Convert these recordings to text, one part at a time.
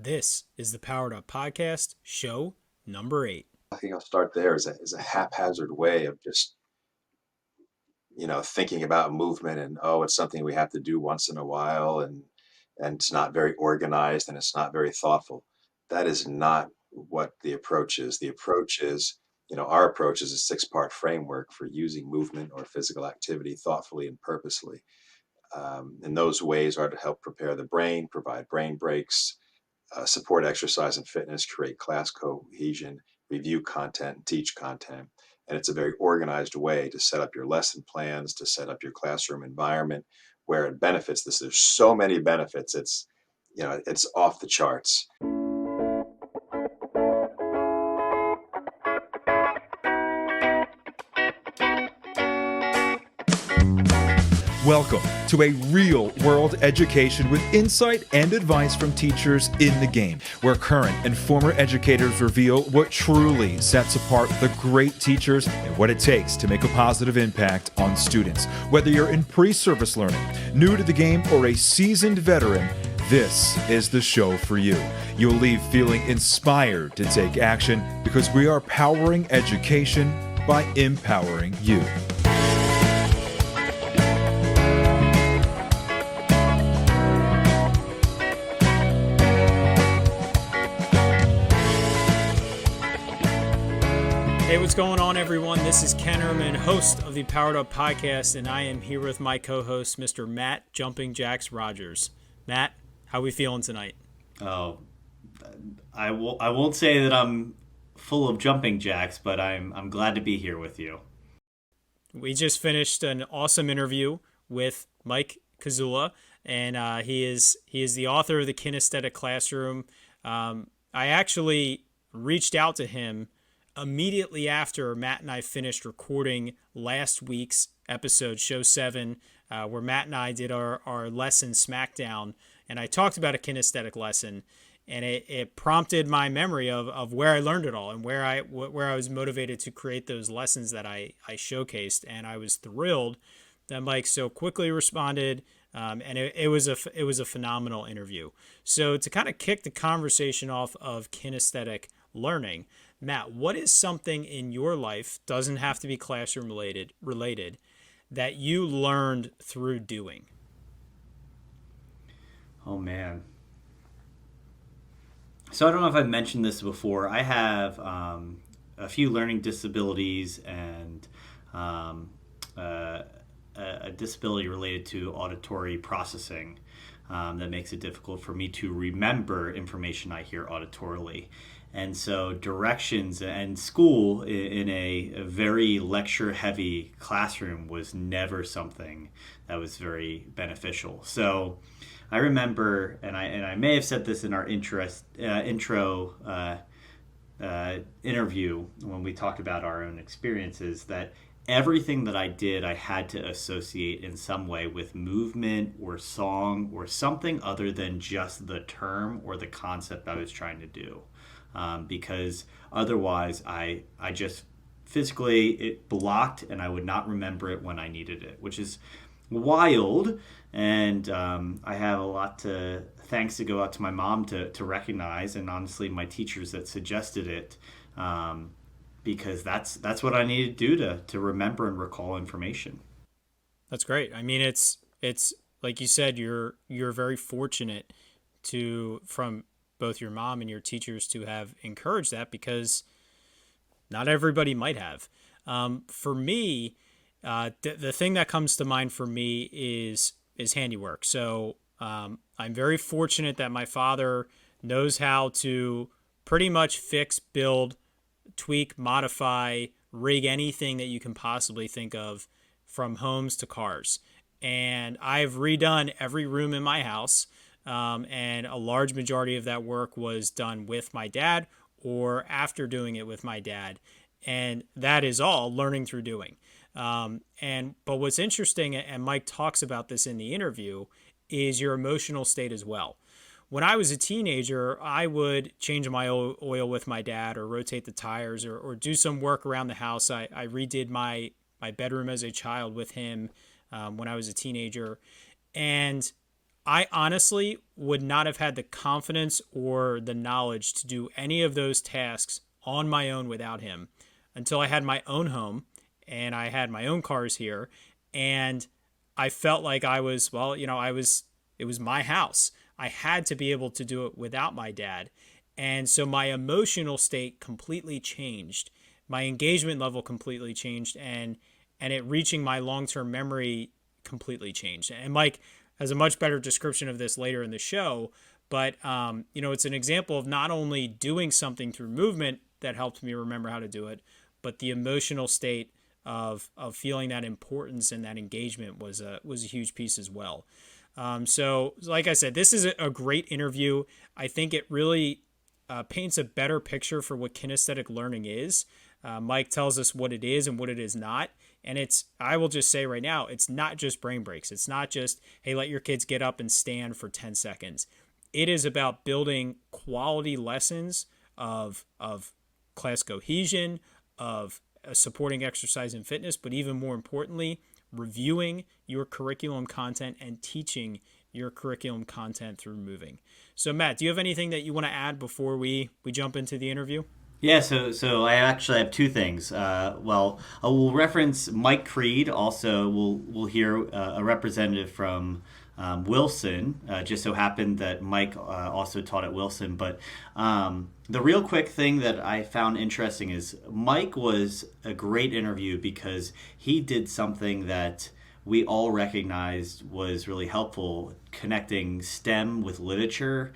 This is the Powered Up Podcast, show number 8. I think I'll start there as a haphazard way of just, thinking about movement and, oh, it's something we have to do once in a while and it's not very organized and it's not very thoughtful. That is not what the approach is. The approach is, our approach is a six-part framework for using movement or physical activity thoughtfully and purposely. And those ways are to help prepare the brain, provide brain breaks, support exercise and fitness, create class cohesion, review content, and teach content. And it's a very organized way to set up your lesson plans, to set up your classroom environment where it benefits this. There's so many benefits. It's off the charts. Welcome to a real-world education with insight and advice from teachers in the game, where current and former educators reveal what truly sets apart the great teachers and what it takes to make a positive impact on students. Whether you're in pre-service learning, new to the game, or a seasoned veteran, this is the show for you. You'll leave feeling inspired to take action because we are powering education by empowering you. Hey, what's going on, everyone? This is Ken Ehrman, host of the Powered Up Podcast, and I am here with my co-host, Mr. Matt Jumping Jacks Rogers. Matt, how are we feeling tonight? Oh, I won't say that I'm full of jumping jacks, but I'm glad to be here with you. We just finished an awesome interview with Mike Kazula, and he is the author of the Kinesthetic Classroom. I actually reached out to him immediately after Matt and I finished recording last week's episode, show 7, where Matt and I did our lesson Smackdown, and I talked about a kinesthetic lesson, and it prompted my memory of where I learned it all and where I was motivated to create those lessons that I showcased, and I was thrilled that Mike so quickly responded, and it was a phenomenal interview. So to kind of kick the conversation off of kinesthetic learning, Matt, what is something in your life, doesn't have to be classroom related, that you learned through doing? Oh, man. So I don't know if I've mentioned this before. I have a few learning disabilities and a disability related to auditory processing that makes it difficult for me to remember information I hear auditorily. And so directions and school in a very lecture-heavy classroom was never something that was very beneficial. So I remember, and I may have said this in our intro interview when we talked about our own experiences, that everything that I did, I had to associate in some way with movement or song or something other than just the term or the concept I was trying to do. Because otherwise I just physically, it blocked and I would not remember it when I needed it, which is wild. And I have a lot to thanks to go out to my mom to recognize, and honestly my teachers that suggested it, because that's what I needed to do to remember and recall information. That's great. I mean, it's like you said, you're very fortunate from both your mom and your teachers to have encouraged that, because not everybody might have. For me, the thing that comes to mind for me is handiwork. So I'm very fortunate that my father knows how to pretty much fix, build, tweak, modify, rig anything that you can possibly think of, from homes to cars. And I've redone every room in my house. And a large majority of that work was done with my dad or after doing it with my dad. And that is all learning through doing. But what's interesting, and Mike talks about this in the interview, is your emotional state as well. When I was a teenager, I would change my oil with my dad, or rotate the tires, or do some work around the house. I redid my bedroom as a child with him when I was a teenager. And I honestly would not have had the confidence or the knowledge to do any of those tasks on my own without him until I had my own home and I had my own cars here. And I felt like I was, well, it was my house. I had to be able to do it without my dad. And so my emotional state completely changed. My engagement level completely changed, and it reaching my long-term memory completely changed. And Mike has a much better description of this later in the show, but it's an example of not only doing something through movement that helped me remember how to do it, but the emotional state of feeling that importance and that engagement was a huge piece as well. So, like I said, this is a great interview. I think it really paints a better picture for what kinesthetic learning is. Mike tells us what it is and what it is not. And I will just say right now, it's not just brain breaks. It's not just, hey, let your kids get up and stand for 10 seconds. It is about building quality lessons of class cohesion, of supporting exercise and fitness, but even more importantly, reviewing your curriculum content and teaching your curriculum content through moving. So Matt, do you have anything that you want to add before we jump into the interview? Yeah, so I actually have two things. Well, I will reference Mike Creed. Also, we'll hear a representative from Wilson. Just so happened that Mike also taught at Wilson. But the real quick thing that I found interesting is Mike was a great interview because he did something that we all recognized was really helpful, connecting STEM with literature,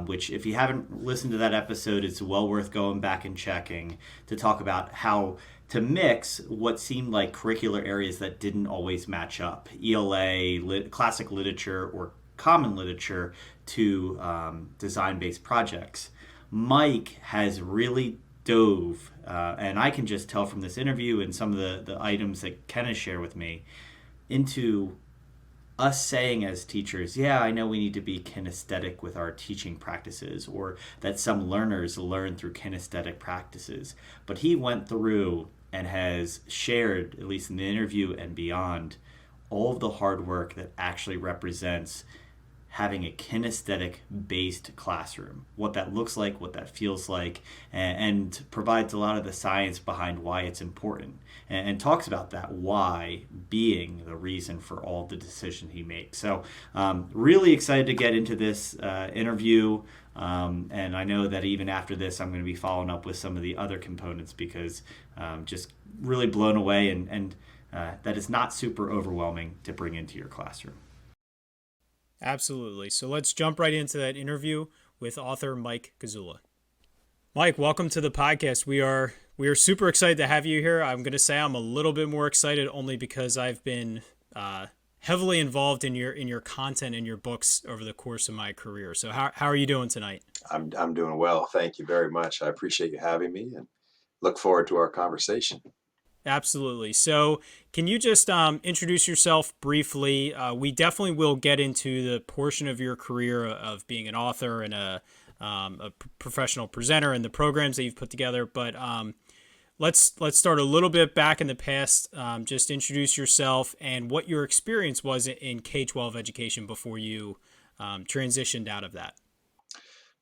which if you haven't listened to that episode, it's well worth going back and checking to talk about how to mix what seemed like curricular areas that didn't always match up, ELA, classic literature, or common literature to design-based projects. Mike has really dove, and I can just tell from this interview and some of the items that Ken has shared with me, into us saying as teachers, yeah, I know we need to be kinesthetic with our teaching practices, or that some learners learn through kinesthetic practices. But he went through and has shared, at least in the interview and beyond, all of the hard work that actually represents having a kinesthetic based classroom, what that looks like, what that feels like, and provides a lot of the science behind why it's important, and talks about that why being the reason for all the decision he makes. So really excited to get into this interview, and I know that even after this I'm going to be following up with some of the other components because just really blown away, and that is not super overwhelming to bring into your classroom. Absolutely. So let's jump right into that interview with author Mike Gazula. Mike, welcome to the podcast. We are super excited to have you here. I'm going to say I'm a little bit more excited only because I've been heavily involved in your content and your books over the course of my career. So how are you doing tonight? I'm doing well. Thank you very much. I appreciate you having me and look forward to our conversation. Absolutely. So can you just introduce yourself briefly? We definitely will get into the portion of your career of being an author and a professional presenter and the programs that you've put together. But let's start a little bit back in the past. Just introduce yourself and what your experience was in K-12 education before you transitioned out of that.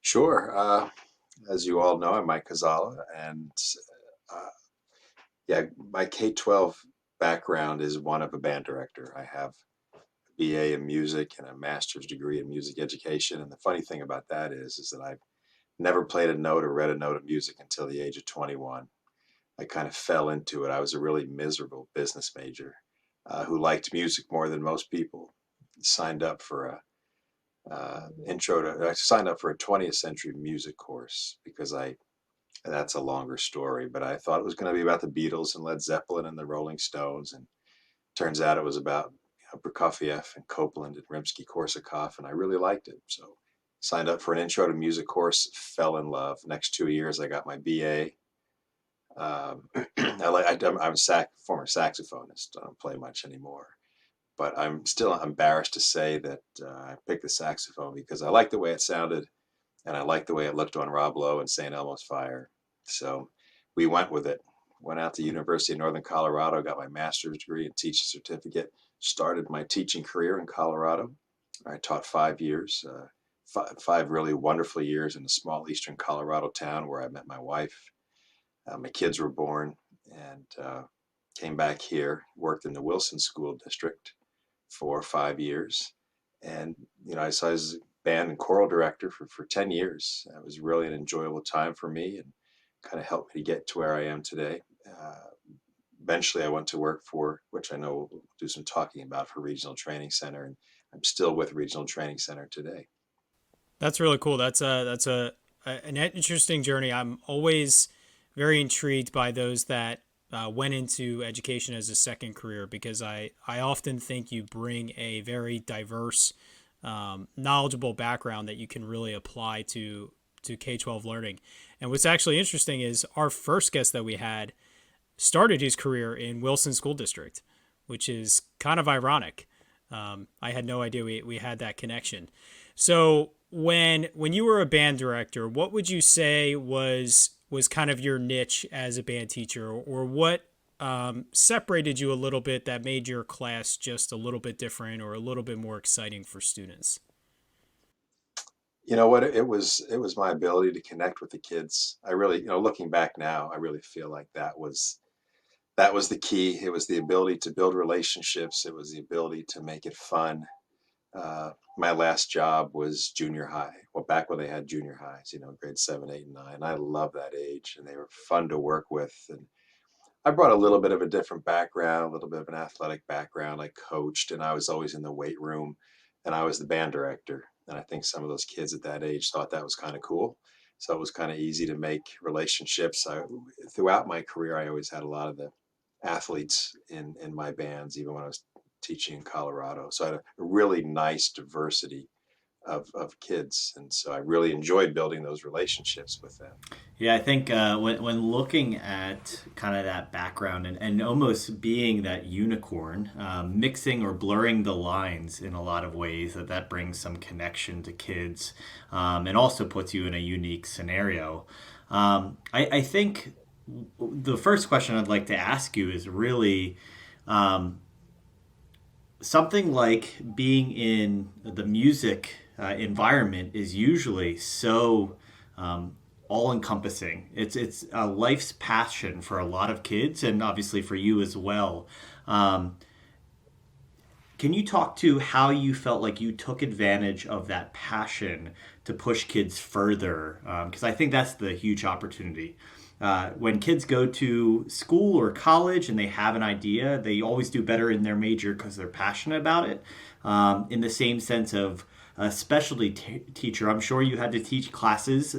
Sure. As you all know, I'm Mike Gazala, and yeah, my K-12 background is one of a band director. I have a BA in music and a master's degree in music education. And the funny thing about that is that I never played a note or read a note of music until the age of 21. I kind of fell into it. I was a really miserable business major who liked music more than most people. Signed up for I signed up for a 20th century music course because that's a longer story, but I thought it was going to be about the Beatles and Led Zeppelin and the Rolling Stones, and turns out it was about Prokofiev and Copland and Rimsky-Korsakov, and I really liked it. So signed up for an intro to music course, fell in love. Next 2 years, I got my BA. I'm a former saxophonist. I don't play much anymore, but I'm still embarrassed to say that I picked the saxophone because I liked the way it sounded, and I liked the way it looked on Rob Lowe and St. Elmo's Fire. So we went with it. Went out to University of Northern Colorado, got my master's degree and teaching certificate, started my teaching career in Colorado, I taught 5 years, five really wonderful years in a small eastern Colorado town where I met my wife. My kids were born, and came back here, worked in the Wilson School District for 5 years. And, so I was band and choral director for 10 years. It was really an enjoyable time for me and kind of helped me to get to where I am today. Eventually, I went to work for, which I know we'll do some talking about, for Regional Training Center, and I'm still with Regional Training Center today. That's really cool. An interesting journey. I'm always very intrigued by those that went into education as a second career, because I often think you bring a very diverse, knowledgeable background that you can really apply to K-12 learning. And what's actually interesting is our first guest that we had started his career in Wilson School District, which is kind of ironic. I had no idea we had that connection. So when you were a band director, what would you say was kind of your niche as a band teacher, or what separated you a little bit that made your class just a little bit different or a little bit more exciting for students? You know what? It was my ability to connect with the kids. I really, looking back now, I really feel like that was the key. It was the ability to build relationships. It was the ability to make it fun. My last job was junior high. Well, back when they had junior highs, grade 7, 8, and 9. I love that age, and they were fun to work with. And I brought a little bit of a different background, a little bit of an athletic background. I coached, and I was always in the weight room, and I was the band director. And I think some of those kids at that age thought that was kind of cool. So it was kind of easy to make relationships. Throughout my career, I always had a lot of the athletes in my bands, even when I was teaching in Colorado. So I had a really nice diversity of kids. And so I really enjoyed building those relationships with them. Yeah, I think when looking at kind of that background and almost being that unicorn, mixing or blurring the lines in a lot of ways, that brings some connection to kids, and also puts you in a unique scenario. I think the first question I'd like to ask you is really something like being in the music environment is usually so all encompassing. It's a life's passion for a lot of kids, and obviously for you as well. Can you talk to how you felt like you took advantage of that passion to push kids further? Because I think that's the huge opportunity. When kids go to school or college and they have an idea, they always do better in their major because they're passionate about it. In the same sense of a specialty teacher, I'm sure you had to teach classes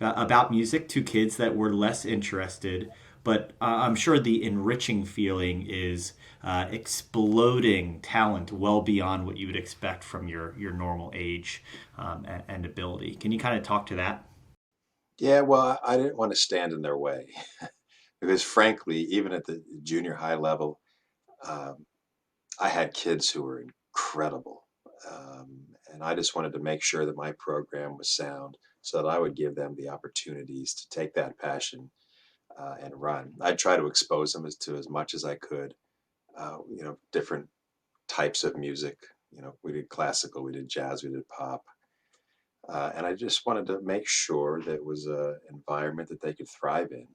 about music to kids that were less interested, but I'm sure the enriching feeling is exploding talent well beyond what you would expect from your normal age and ability. Can you kind of talk to that? Yeah, well, I didn't want to stand in their way because, frankly, even at the junior high level, um, I had kids who were incredible. And I just wanted to make sure that my program was sound so that I would give them the opportunities to take that passion and run. I'd try to expose them to as much as I could, different types of music. We did classical, we did jazz, we did pop. And I just wanted to make sure that it was an environment that they could thrive in.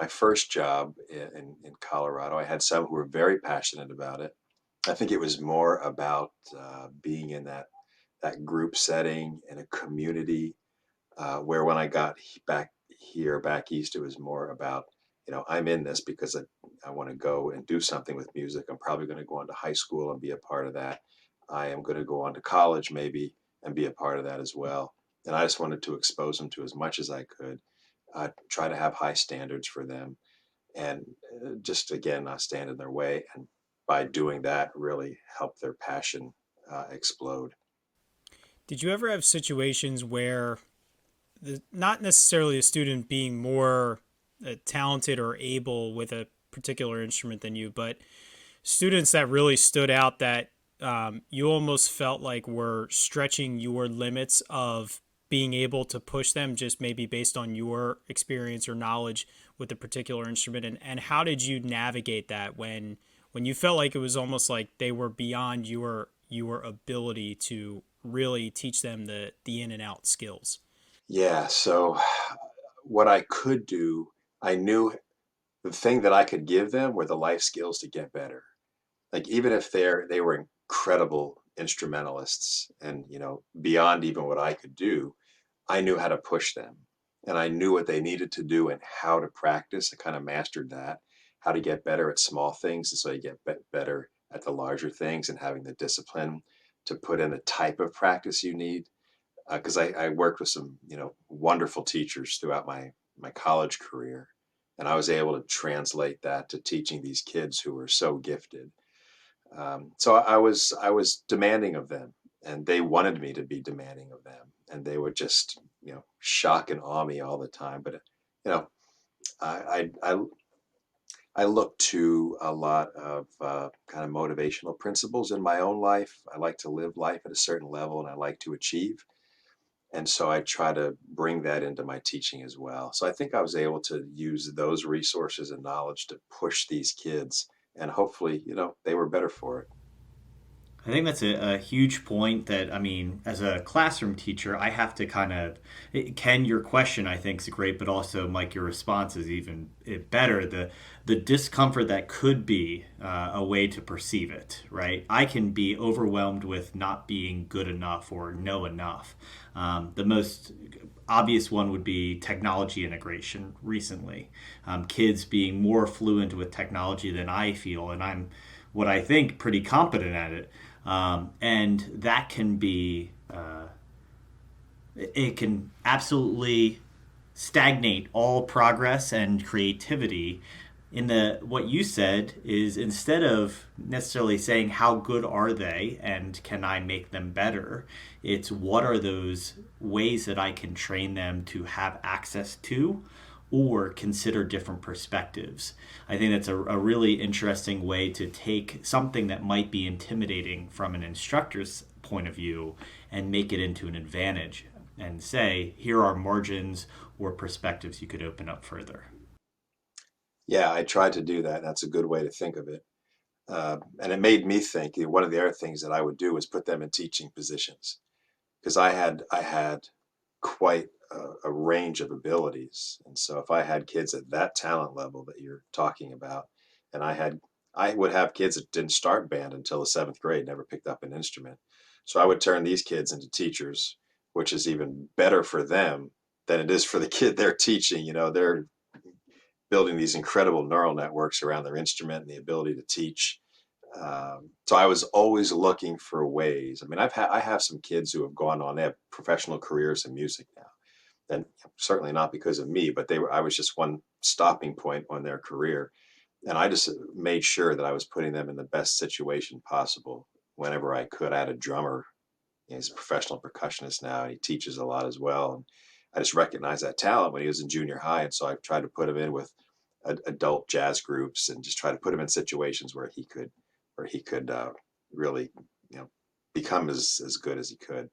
My first job in Colorado, I had some who were very passionate about it. I think it was more about being in that group setting in a community, where when I got back east, it was more about, I'm in this because I want to go and do something with music. I'm probably going to go on to high school and be a part of that. I am going to go on to college maybe and be a part of that as well. And I just wanted to expose them to as much as I could, try to have high standards for them, and just again, not stand in their way. And by doing that, really help their passion explode. Did you ever have situations where not necessarily a student being more talented or able with a particular instrument than you, but students that really stood out that you almost felt like were stretching your limits of being able to push them just maybe based on your experience or knowledge with a particular instrument? And how did you navigate that when you felt like it was almost like they were beyond your ability to really teach them the in and out skills? Yeah. So what I could do, I knew the thing that I could give them were the life skills to get better. Like even if they were incredible instrumentalists and beyond even what I could do, I knew how to push them, and I knew what they needed to do and how to practice. I kind of mastered that, how to get better at small things, and so you get better at the larger things, and having the discipline to put in the type of practice you need. Because I worked with some wonderful teachers throughout my college career, and I was able to translate that to teaching these kids who were so gifted. So I was demanding of them, and they wanted me to be demanding of them, and they would just shock and awe me all the time. But you know I look to a lot of kind of motivational principles in my own life. I like to live life at a certain level, and I like to achieve. And so I try to bring that into my teaching as well. So I think I was able to use those resources and knowledge to push these kids, and hopefully, they were better for it. I think that's a huge point that, I mean, as a classroom teacher, I have to kind of, Ken, your question I think is great, but also, Mike, your response is even better. The discomfort that could be a way to perceive it, right? I can be overwhelmed with not being good enough or know enough. The most obvious one would be technology integration recently. Kids being more fluent with technology than I feel, and I'm what I think pretty competent at it. And that can be, it can absolutely stagnate all progress and creativity. In the what you said is, instead of necessarily saying how good are they and can I make them better, it's what are those ways that I can train them to have access to or consider different perspectives. I think that's a really interesting way to take something that might be intimidating from an instructor's point of view and make it into an advantage and say, here are margins or perspectives you could open up further. Yeah, I tried to do that. That's a good way to think of it. And it made me think, one of the other things that I would do was put them in teaching positions, because I had quite a range of abilities. And so if I had kids at that talent level that you're talking about, and I would have kids that didn't start band until the seventh grade, never picked up an instrument. So I would turn these kids into teachers, which is even better for them than it is for the kid they're teaching. They're building these incredible neural networks around their instrument and the ability to teach. So I was always looking for ways. I mean, I have some kids who have gone on, they have professional careers in music now. And certainly not because of me, but I was just one stopping point on their career. And I just made sure that I was putting them in the best situation possible whenever I could. I had a drummer, he's a professional percussionist now, and he teaches a lot as well. And I just recognized that talent when he was in junior high. And so I tried to put him in with adult jazz groups and just try to put him in situations where he could really, you know, become as good as he could.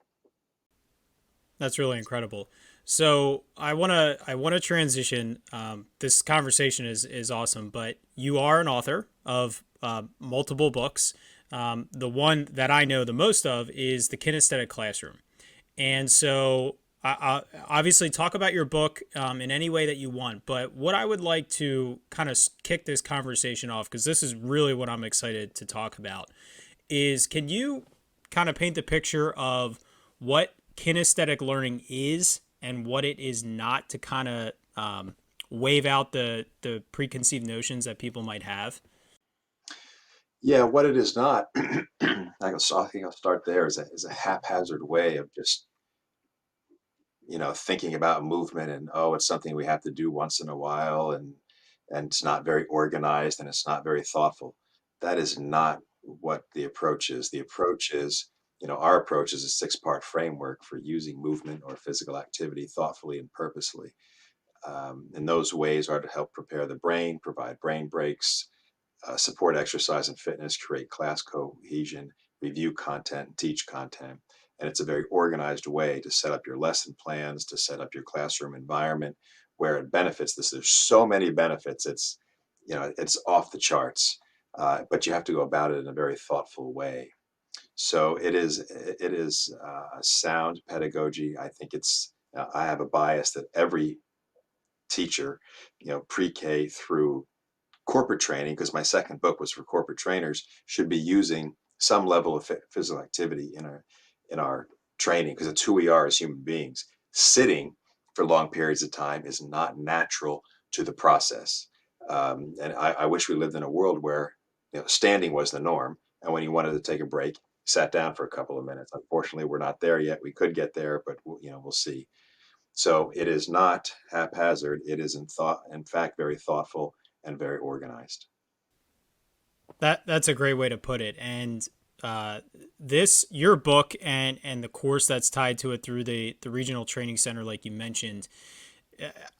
That's really incredible. So I wanna transition. This conversation is awesome, but you are an author of multiple books. The one that I know the most of is the Kinesthetic Classroom, and so obviously talk about your book in any way that you want. But what I would like to kind of kick this conversation off, because this is really what I'm excited to talk about, is can you kind of paint the picture of what kinesthetic learning is and what it is not, to kind of wave out the preconceived notions that people might have? Yeah, what it is not, I think I'll start there, is a haphazard way of just thinking about movement, and it's something we have to do once in a while, and it's not very organized and it's not very thoughtful. That is not what the approach is. The approach is, our approach is a six-part framework for using movement or physical activity thoughtfully and purposely. And those ways are to help prepare the brain, provide brain breaks, support exercise and fitness, create class cohesion, review content, and teach content. And it's a very organized way to set up your lesson plans, to set up your classroom environment where it benefits this. There's so many benefits. It's off the charts, but you have to go about it in a very thoughtful way. So it is sound pedagogy. I think I have a bias that every teacher, pre-K through corporate training, because my second book was for corporate trainers, should be using some level of physical activity in our training, because it's who we are as human beings. Sitting for long periods of time is not natural to the process. And I wish we lived in a world where standing was the norm, and when you wanted to take a break, sat down for a couple of minutes. Unfortunately, we're not there yet. We could get there, but we'll see. So it is not haphazard. It is in fact, very thoughtful and very organized. That's a great way to put it. And uh, this your book and the course that's tied to it through the regional training center, like you mentioned,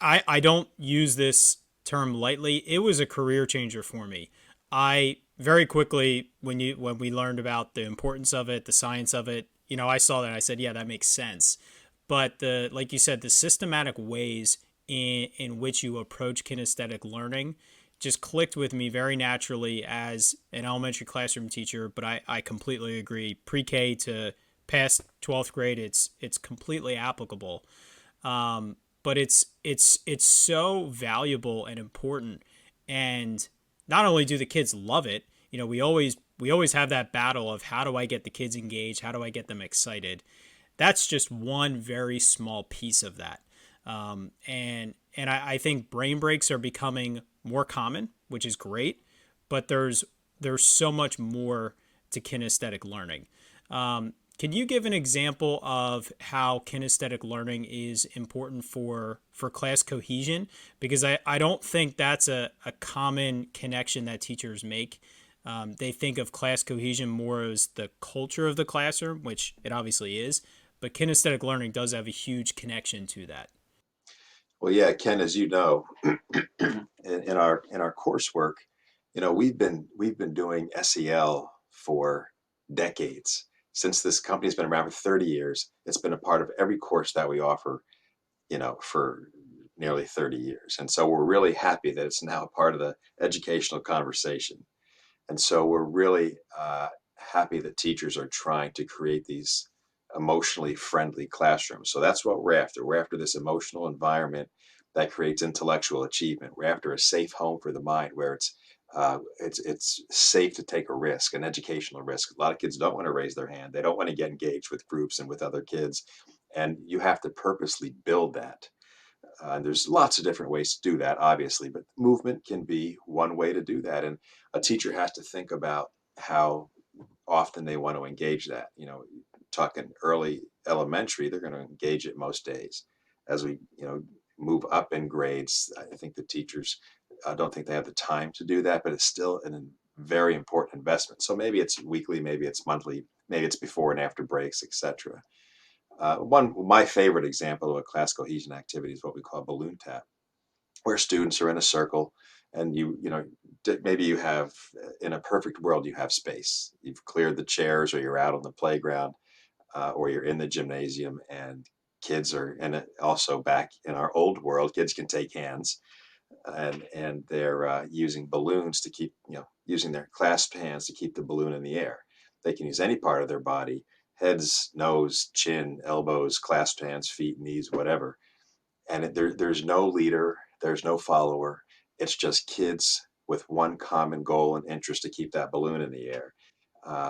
I don't use this term lightly. It was a career changer for me. I very quickly when we learned about the importance of it, the science of it, I saw that and I said, yeah, that makes sense. But the like you said, the systematic ways in which you approach kinesthetic learning just clicked with me very naturally as an elementary classroom teacher. But I completely agree. Pre-K to past 12th grade, it's completely applicable. But it's so valuable and important. And not only do the kids love it, we always have that battle of how do I get the kids engaged, how do I get them excited. That's just one very small piece of that. And I think brain breaks are becoming more common, which is great, but there's so much more to kinesthetic learning. Can you give an example of how kinesthetic learning is important for class cohesion? Because I don't think that's a common connection that teachers make. They think of class cohesion more as the culture of the classroom, which it obviously is, but kinesthetic learning does have a huge connection to that. Well, yeah, Ken, as you know, in our coursework, we've been doing SEL for decades. Since this company's been around for 30 years, it's been a part of every course that we offer, for nearly 30 years. And so we're really happy that it's now a part of the educational conversation. And so we're really happy that teachers are trying to create these emotionally friendly classrooms. So that's what we're after. We're after this emotional environment that creates intellectual achievement. We're after a safe home for the mind where it's safe to take a risk, an educational risk. A lot of kids don't want to raise their hand. They don't want to get engaged with groups and with other kids. And you have to purposely build that. There's lots of different ways to do that, obviously, but movement can be one way to do that. And a teacher has to think about how often they want to engage that. Talking early elementary, they're going to engage it most days. As we, move up in grades, I think the teachers don't think they have the time to do that, but it's still a very important investment. So maybe it's weekly, maybe it's monthly, maybe it's before and after breaks, etc. One my favorite example of a class cohesion activity is what we call balloon tap, where students are in a circle, and maybe you have, in a perfect world, you have space. You've cleared the chairs, or you're out on the playground, or you're in the gymnasium, and kids are, and also back in our old world, kids can take hands, and they're using balloons to keep, using their clasped hands to keep the balloon in the air. They can use any part of their body: heads, nose, chin, elbows, clasped hands, feet, knees, whatever. And there's no leader, there's no follower. It's just kids with one common goal and interest to keep that balloon in the air.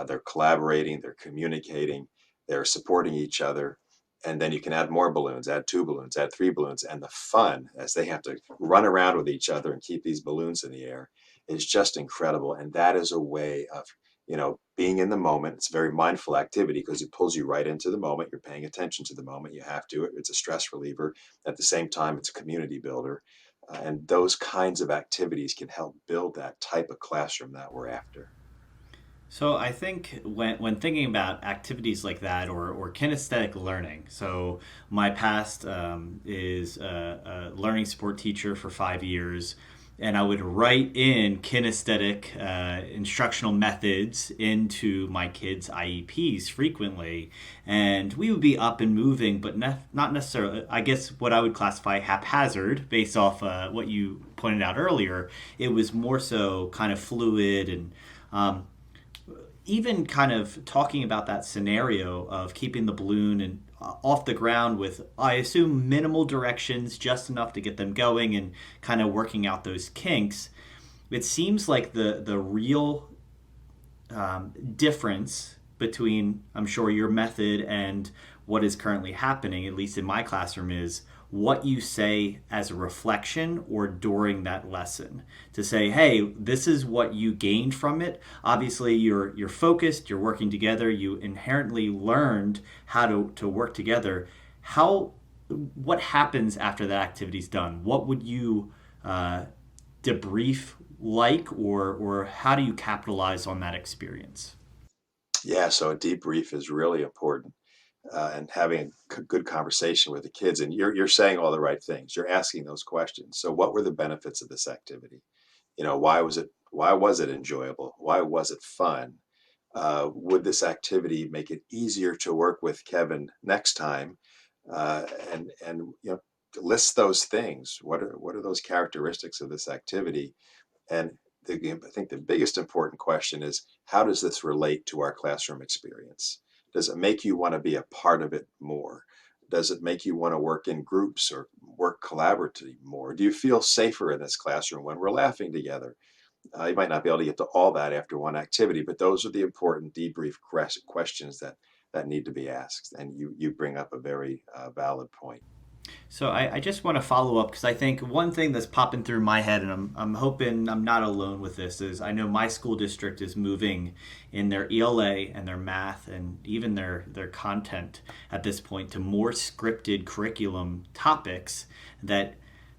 They're collaborating, they're communicating, they're supporting each other. And then you can add more balloons, add two balloons, add three balloons. And the fun, as they have to run around with each other and keep these balloons in the air, is just incredible. And that is a way of, being in the moment. It's a very mindful activity because it pulls you right into the moment. You're paying attention to the moment. You have to. It's a stress reliever. At the same time, it's a community builder. And those kinds of activities can help build that type of classroom that we're after. So I think when thinking about activities like that or kinesthetic learning, so my past is a learning support teacher for 5 years, and I would write in kinesthetic instructional methods into my kids' IEPs frequently, and we would be up and moving, but not necessarily. I guess what I would classify haphazard based off what you pointed out earlier. It was more so kind of fluid and even kind of talking about that scenario of keeping the balloon and off the ground with, I assume, minimal directions, just enough to get them going and kind of working out those kinks. It seems like the real difference between, I'm sure, your method and what is currently happening, at least in my classroom, is what you say as a reflection or during that lesson. To say, hey, this is what you gained from it. Obviously, you're focused, you're working together, you inherently learned how to work together. What happens after that activity's done? What would you debrief like, or how do you capitalize on that experience? Yeah, so a debrief is really important, and having a good conversation with the kids. And you're saying all the right things. You're asking those questions. So, what were the benefits of this activity? Why was it enjoyable? Why was it fun? Would this activity make it easier to work with Kevin next time? And list those things. What are those characteristics of this activity? And I think the biggest important question is, how does this relate to our classroom experience? Does it make you want to be a part of it more? Does it make you want to work in groups or work collaboratively more? Do you feel safer in this classroom when we're laughing together? You might not be able to get to all that after one activity, but those are the important debrief questions that need to be asked. And you bring up a very valid point. So I just want to follow up because I think one thing that's popping through my head, and I'm hoping I'm not alone with this, is I know my school district is moving in their ELA and their math and even their content at this point to more scripted curriculum topics that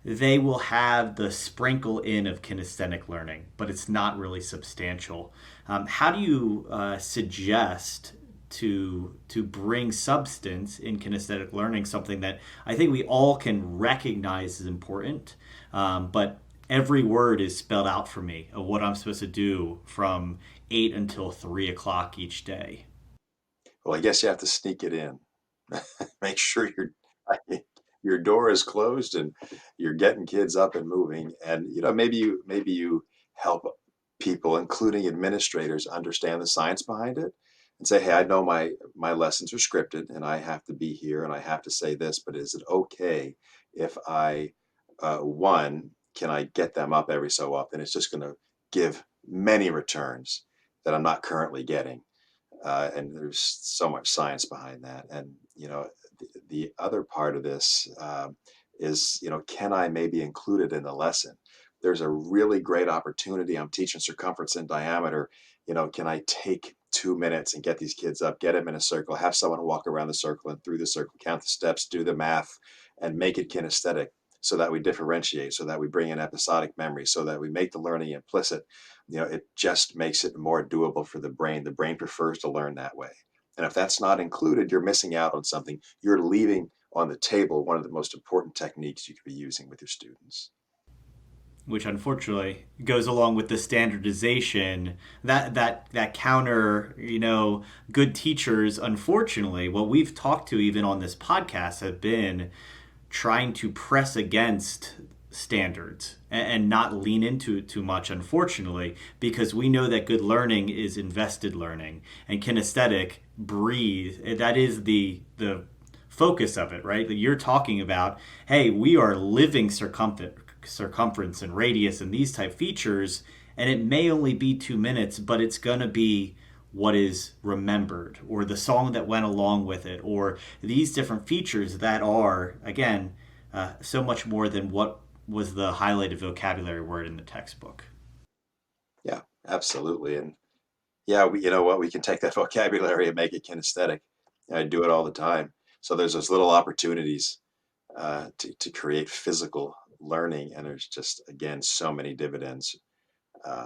they will have the sprinkle in of kinesthetic learning, but it's not really substantial. How do you suggest to bring substance in kinesthetic learning, something that I think we all can recognize is important, but every word is spelled out for me of what I'm supposed to do from 8 until 3 o'clock each day? Well, I guess you have to sneak it in. Make sure your door is closed and you're getting kids up and moving. And maybe you help people, including administrators, understand the science behind it and say, hey, I know my lessons are scripted and I have to be here and I have to say this, but is it okay if I one, can I get them up every so often? It's just going to give many returns that I'm not currently getting. And there's so much science behind that. And the other part of this is, can I maybe include it in the lesson? There's a really great opportunity. I'm teaching circumference and diameter. Can I take 2 minutes and get these kids up, get them in a circle, have someone walk around the circle and through the circle, count the steps, do the math, and make it kinesthetic so that we differentiate, so that we bring in episodic memory, so that we make the learning implicit. It just makes it more doable for the brain. The brain prefers to learn that way. And if that's not included, you're missing out on something. You're leaving on the table one of the most important techniques you could be using with your students. Which unfortunately goes along with the standardization that counter, good teachers. Unfortunately, what we've talked to even on this podcast have been trying to press against standards and not lean into it too much, unfortunately, because we know that good learning is invested learning, and kinesthetic breathe. That is the focus of it, right? That you're talking about, hey, we are living circumference and radius and these type features, and it may only be 2 minutes, but it's gonna be what is remembered, or the song that went along with it, or these different features that are, again, so much more than what was the highlighted vocabulary word in the textbook. Yeah, absolutely. And yeah, we can take that vocabulary and make it kinesthetic. I do it all the time. So there's those little opportunities to create physical learning, and there's just, again, so many dividends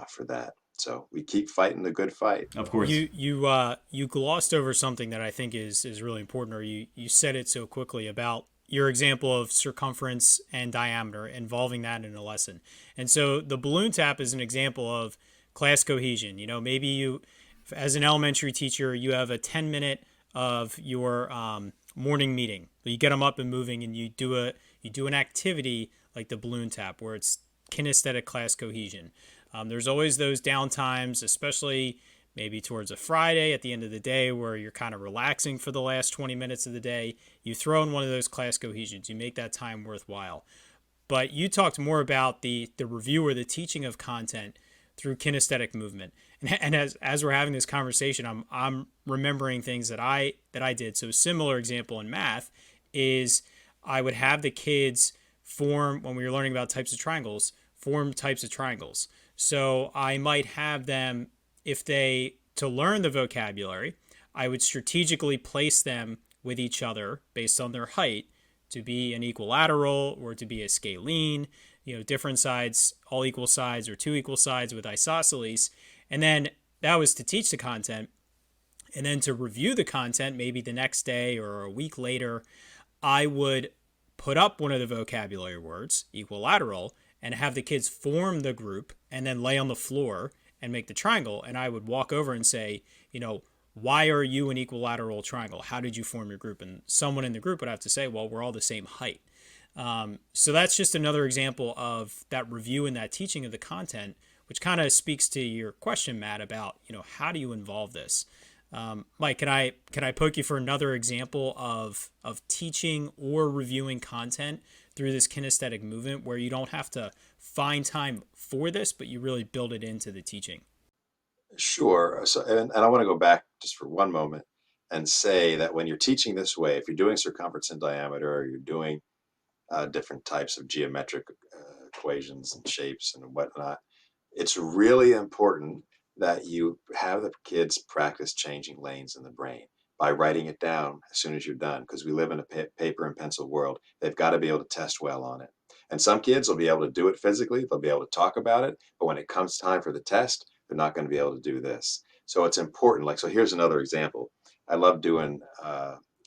for that. So we keep fighting the good fight. Of course. You glossed over something that I think is really important, or you said it so quickly about your example of circumference and diameter, involving that in a lesson. And so the balloon tap is an example of class cohesion. Maybe you, as an elementary teacher, you have a 10-minute of your morning meeting. You get them up and moving, and you do an activity like the balloon tap, where it's kinesthetic class cohesion. There's always those down times, especially maybe towards a Friday at the end of the day where you're kind of relaxing for the last 20 minutes of the day, you throw in one of those class cohesions, you make that time worthwhile. But you talked more about the review or the teaching of content through kinesthetic movement. And as we're having this conversation, I'm remembering things that I did. So a similar example in math is I would have the kids form, when we were learning about types of triangles, form types of triangles. So I might have them, if they, to learn the vocabulary, I would strategically place them with each other based on their height to be an equilateral or to be a scalene, different sides, all equal sides or two equal sides with isosceles. And then that was to teach the content. And then to review the content, maybe the next day or a week later, I would put up one of the vocabulary words, equilateral, and have the kids form the group and then lay on the floor and make the triangle. And I would walk over and say, why are you an equilateral triangle? How did you form your group? And someone in the group would have to say, well, we're all the same height. So that's just another example of that review and that teaching of the content, which kind of speaks to your question, Matt, about, how do you involve this? Mike, can I poke you for another example of teaching or reviewing content through this kinesthetic movement where you don't have to find time for this, but you really build it into the teaching? Sure. So, and I want to go back just for one moment and say that when you're teaching this way, if you're doing circumference and diameter, or you're doing different types of geometric equations and shapes and whatnot, it's really important that you have the kids practice changing lanes in the brain by writing it down as soon as you're done, because we live in a paper and pencil world. They've got to be able to test well on it. And some kids will be able to do it physically, they'll be able to talk about it, but when it comes time for the test, they're not going to be able to do this. So it's important. Like, so here's another example. I love doing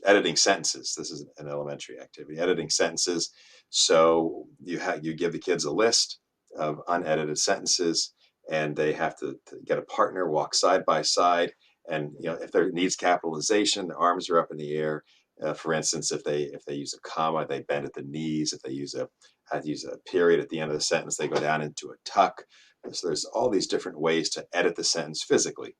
editing sentences. This is an elementary activity, editing sentences. So you give the kids a list of unedited sentences, and they have to get a partner, walk side by side. And if there needs capitalization, the arms are up in the air. For instance, if they use a comma, they bend at the knees. If they use a period at the end of the sentence, they go down into a tuck. So there's all these different ways to edit the sentence physically.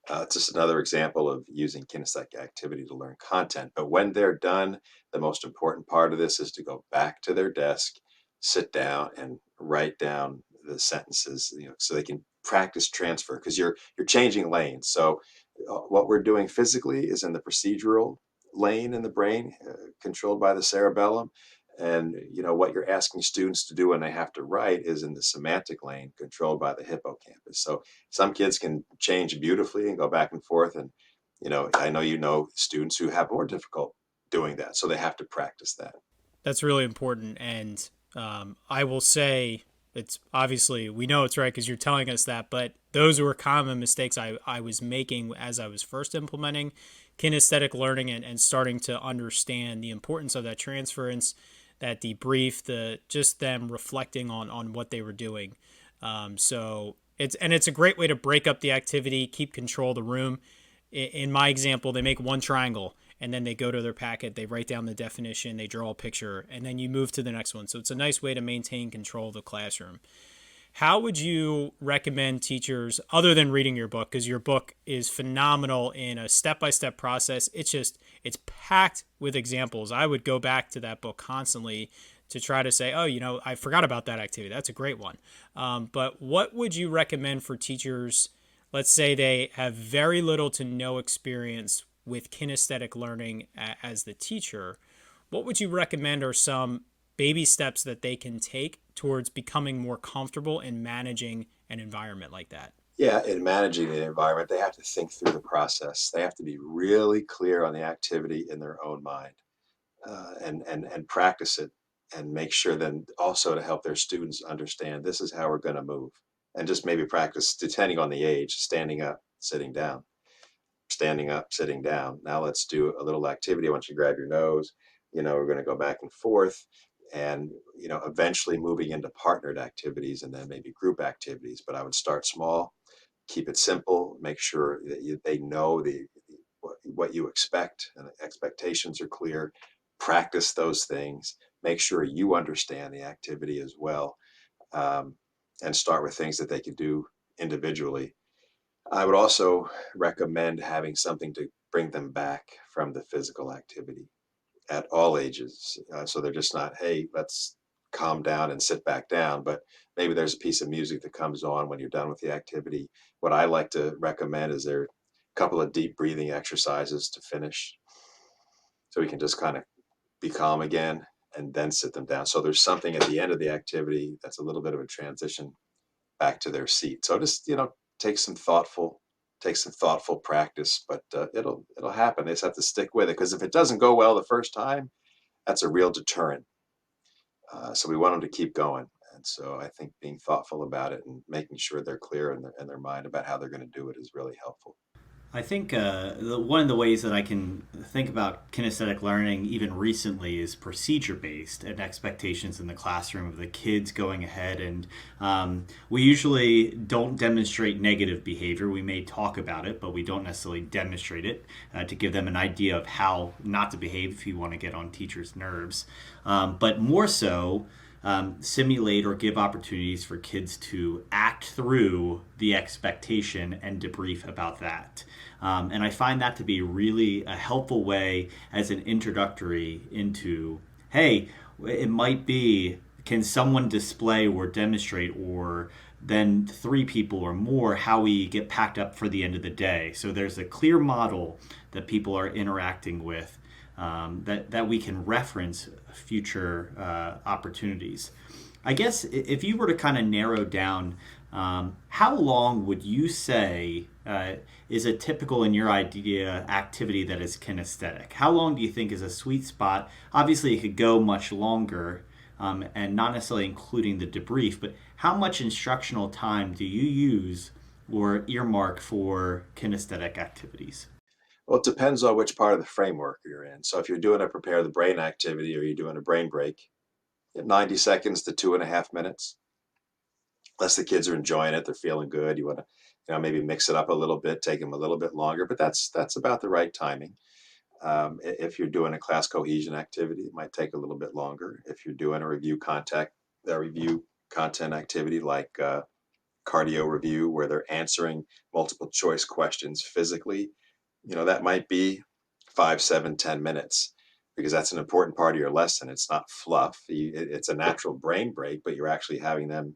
It's just another example of using kinesthetic activity to learn content. But when they're done, the most important part of this is to go back to their desk, sit down, and write down the sentences, so they can practice transfer, because you're changing lanes. So what we're doing physically is in the procedural lane in the brain, controlled by the cerebellum. And what you're asking students to do when they have to write is in the semantic lane, controlled by the hippocampus. So some kids can change beautifully and go back and forth. And I know students who have more difficult doing that, so they have to practice that. That's really important. And I will say, it's obviously, we know it's right because you're telling us that, but those were common mistakes I was making as I was first implementing kinesthetic learning and starting to understand the importance of that transference, that debrief, just them reflecting on what they were doing. So it's a great way to break up the activity, keep control of the room. In my example, they make one triangle and then they go to their packet, they write down the definition, they draw a picture, and then you move to the next one. So it's a nice way to maintain control of the classroom. How would you recommend teachers, other than reading your book, because your book is phenomenal in a step-by-step process. It's packed with examples. I would go back to that book constantly to try to say, oh, I forgot about that activity. That's a great one. But what would you recommend for teachers? Let's say they have very little to no experience with kinesthetic learning as the teacher. What would you recommend are some baby steps that they can take towards becoming more comfortable in managing an environment like that? Yeah, in managing the environment, they have to think through the process. They have to be really clear on the activity in their own mind, and practice it, and make sure then also to help their students understand this is how we're going to move. And just maybe practice, depending on the age, standing up, sitting down, standing up, sitting down. Now let's do a little activity. I want you to grab your nose. We're going to go back and forth, and eventually moving into partnered activities and then maybe group activities. But I would start small, keep it simple, make sure that they know what you expect, and the expectations are clear. Practice those things. Make sure you understand the activity as well, and start with things that they can do individually. I would also recommend having something to bring them back from the physical activity at all ages. So they're just not, hey, let's calm down and sit back down, but maybe there's a piece of music that comes on when you're done with the activity. What I like to recommend is there are a couple of deep breathing exercises to finish. So we can just kind of be calm again and then sit them down. So there's something at the end of the activity that's a little bit of a transition back to their seat. So just, take some thoughtful practice, but it'll happen. They just have to stick with it, because if it doesn't go well the first time, that's a real deterrent. So we want them to keep going. And so I think being thoughtful about it and making sure they're clear in their mind about how they're going to do it is really helpful. I think one of the ways that I can think about kinesthetic learning even recently is procedure based and expectations in the classroom of the kids going ahead. And we usually don't demonstrate negative behavior. We may talk about it, but we don't necessarily demonstrate it to give them an idea of how not to behave if you want to get on teachers' nerves. But more so, simulate or give opportunities for kids to act through the expectation and debrief about that. And I find that to be really a helpful way as an introductory into, hey, it might be, can someone display or demonstrate, or then 3 people or more, how we get packed up for the end of the day. So there's a clear model that people are interacting with, that we can reference future opportunities. I guess if you were to kind of narrow down, how long would you say is a typical, in your idea, activity that is kinesthetic? How long do you think is a sweet spot? Obviously, it could go much longer, and not necessarily including the debrief, but how much instructional time do you use or earmark for kinesthetic activities? Well, it depends on which part of the framework you're in. So if you're doing a prepare the brain activity or you're doing a brain break, 90 seconds to 2.5 minutes. Unless the kids are enjoying it, they're feeling good. You want to, maybe mix it up a little bit, take them a little bit longer, but that's about the right timing. If you're doing a class cohesion activity, it might take a little bit longer. If you're doing a review content activity like cardio review, where they're answering multiple choice questions physically, that might be 5, 7, 10 minutes, because that's an important part of your lesson. It's not fluff. It's a natural brain break, but you're actually having them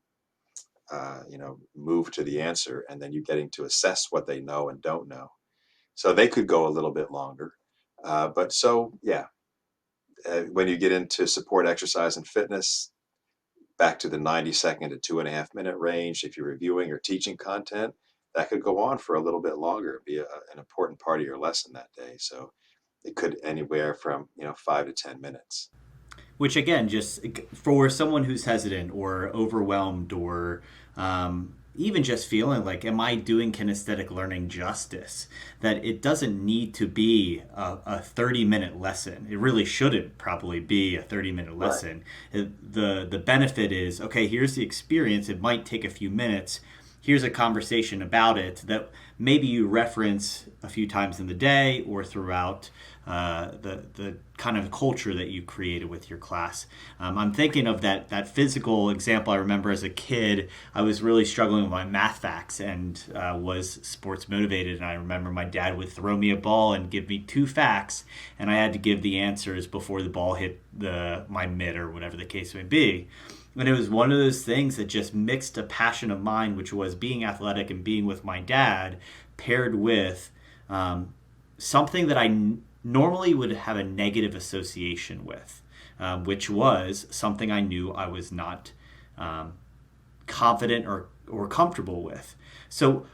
move to the answer, and then you're getting to assess what they know and don't know. So they could go a little bit longer. But so, yeah, when you get into support exercise and fitness, back to the 90-second to 2.5 minute range. If you're reviewing or teaching content, that could go on for a little bit longer, be an important part of your lesson that day. So it could anywhere from, 5 to 10 minutes. Which again, just for someone who's hesitant or overwhelmed, or even just feeling like, am I doing kinesthetic learning justice? That it doesn't need to be a 30-minute lesson. It really shouldn't probably be a 30-minute Right. lesson. The benefit is, okay, here's the experience. It might take a few minutes. Here's a conversation about it that maybe you reference a few times in the day or throughout the kind of culture that you created with your class. I'm thinking of that physical example. I remember as a kid, I was really struggling with my math facts and was sports motivated. And I remember my dad would throw me a ball and give me 2 facts, and I had to give the answers before the ball hit my mitt or whatever the case may be. And it was one of those things that just mixed a passion of mine, which was being athletic and being with my dad, paired with something that I normally would have a negative association with, which was something I knew I was not confident or comfortable with. So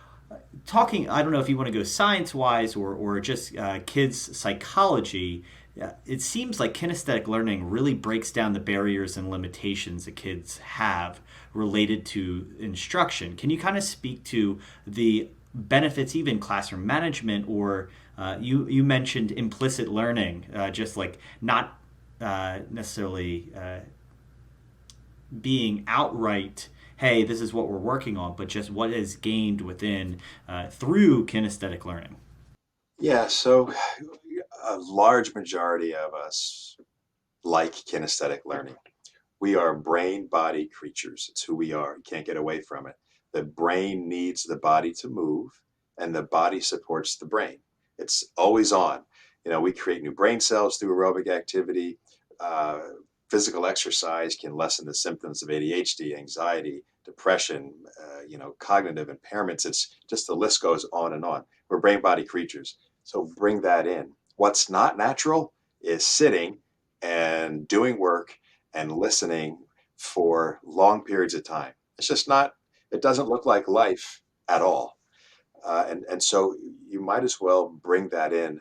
talking, I don't know if you want to go science-wise or just kids' psychology, it seems like kinesthetic learning really breaks down the barriers and limitations that kids have related to instruction. Can you kind of speak to the benefits, even classroom management, or you mentioned implicit learning, just like not necessarily being outright, hey, this is what we're working on, but just what is gained within through kinesthetic learning? Yeah, so a large majority of us like kinesthetic learning. We are brain body creatures. It's who we are. You can't get away from it. The brain needs the body to move, and the body supports the brain. It's always on. We create new brain cells through aerobic activity. Uh, Physical exercise can lessen the symptoms of ADHD, anxiety, depression, cognitive impairments. It's just, the list goes on and on. We're brain body creatures. So bring that in. What's not natural is sitting and doing work and listening for long periods of time. It's just not, it doesn't look like life at all. And so you might as well bring that in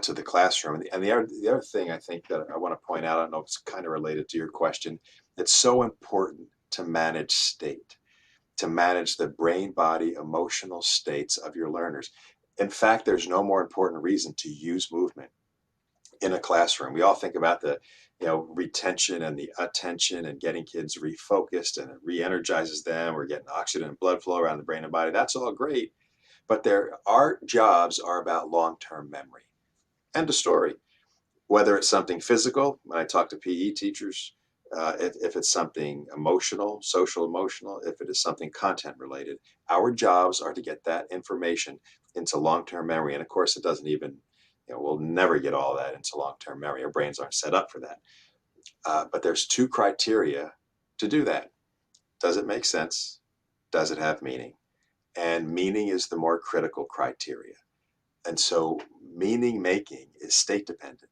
to the classroom. And the other thing I think that I want to point out, I don't know if it's kind of related to your question, it's so important to manage state, to manage the brain, body, emotional states of your learners. In fact, there's no more important reason to use movement in a classroom. We all think about the retention and the attention and getting kids refocused, and it re-energizes them. We're getting oxygen and blood flow around the brain and body. That's all great. But our jobs are about long-term memory. End of story. Whether it's something physical, when I talk to PE teachers, if it's something emotional, social emotional, if it is something content related, our jobs are to get that information into long-term memory. And of course, it doesn't even, we'll never get all that into long-term memory. Our brains aren't set up for that. But there's two criteria to do that. Does it make sense? Does it have meaning? And meaning is the more critical criteria. And so meaning making is state dependent.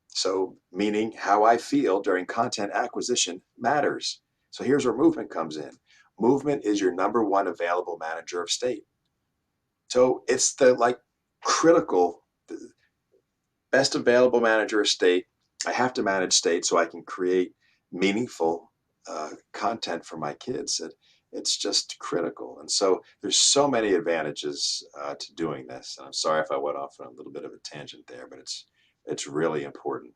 So meaning how I feel during content acquisition matters. So here's where movement comes in. Movement is your number one available manager of state. So it's the critical, best available manager of state. I have to manage state so I can create meaningful content for my kids. It's just critical. And so there's so many advantages to doing this. And I'm sorry if I went off on a little bit of a tangent there, but it's really important.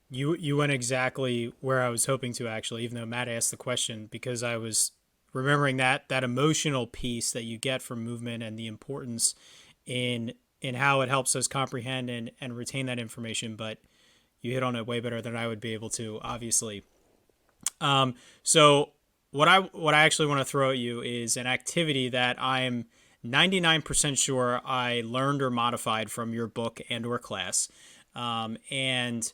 You went exactly where I was hoping to, actually, even though Matt asked the question, because I was remembering that emotional piece that you get from movement and the importance in how it helps us comprehend and retain that information. But you hit on it way better than I would be able to, obviously. So what I actually want to throw at you is an activity that I'm 99% sure I learned or modified from your book and or class. And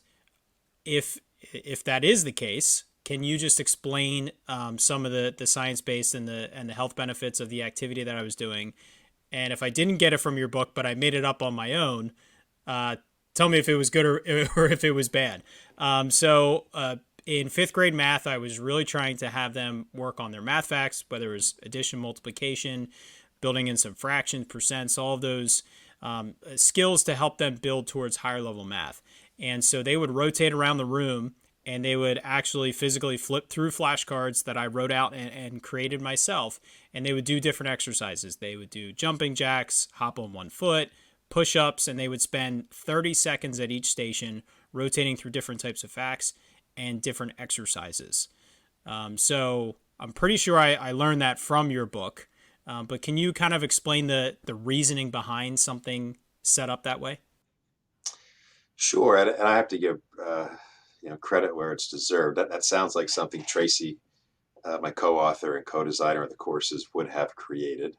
if that is the case, can you just explain some of the science based and the health benefits of the activity that I was doing? And if I didn't get it from your book, but I made it up on my own, tell me if it was good or if it was bad. In fifth grade math, I was really trying to have them work on their math facts, whether it was addition, multiplication, building in some fractions, percents, all of those skills to help them build towards higher level math. And so they would rotate around the room and they would actually physically flip through flashcards that I wrote out and created myself. And they would do different exercises. They would do jumping jacks, hop on one foot, push-ups, and they would spend 30 seconds at each station rotating through different types of facts and different exercises. So I'm pretty sure I learned that from your book. But can you kind of explain the reasoning behind something set up that way? Sure, and I have to give credit where it's deserved. That sounds like something Tracy, my co-author and co-designer of the courses, would have created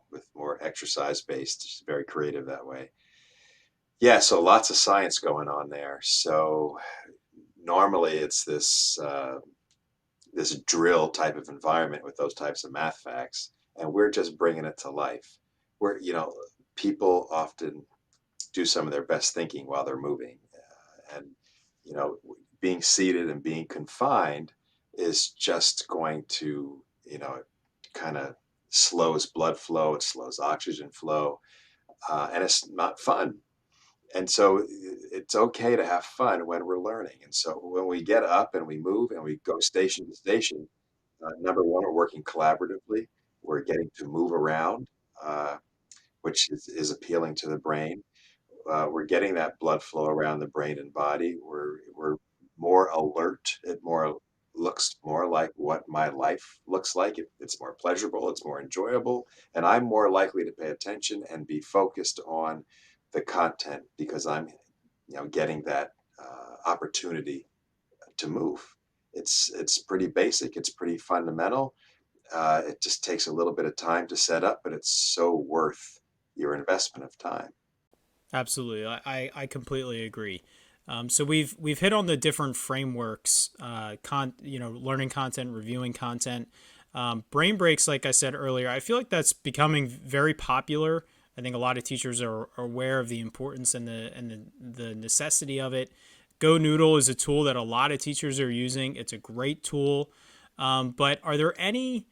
with more exercise based. She's very creative that way. Yeah, so lots of science going on there. So normally it's this drill type of environment with those types of math facts, and we're just bringing it to life. Where people often do some of their best thinking while they're moving, and being seated and being confined is just going to kind of slows blood flow, it slows oxygen flow, and it's not fun. And so it's okay to have fun when we're learning. And so when we get up and we move and we go station to station, number one, we're working collaboratively. We're getting to move around, uh, which is appealing to the brain. We're getting that blood flow around the brain and body. We're more alert. It more looks more like what my life looks like. It's more pleasurable. It's more enjoyable, and I'm more likely to pay attention and be focused on the content because I'm, getting that opportunity to move. It's pretty basic. It's pretty fundamental. It just takes a little bit of time to set up, but it's so worth your investment of time. Absolutely, I completely agree. So we've hit on the different frameworks, learning content, reviewing content, brain breaks. Like I said earlier, I feel like that's becoming very popular. I think a lot of teachers are aware of the importance and the necessity of it. Go Noodle is a tool that a lot of teachers are using. It's a great tool. But are there any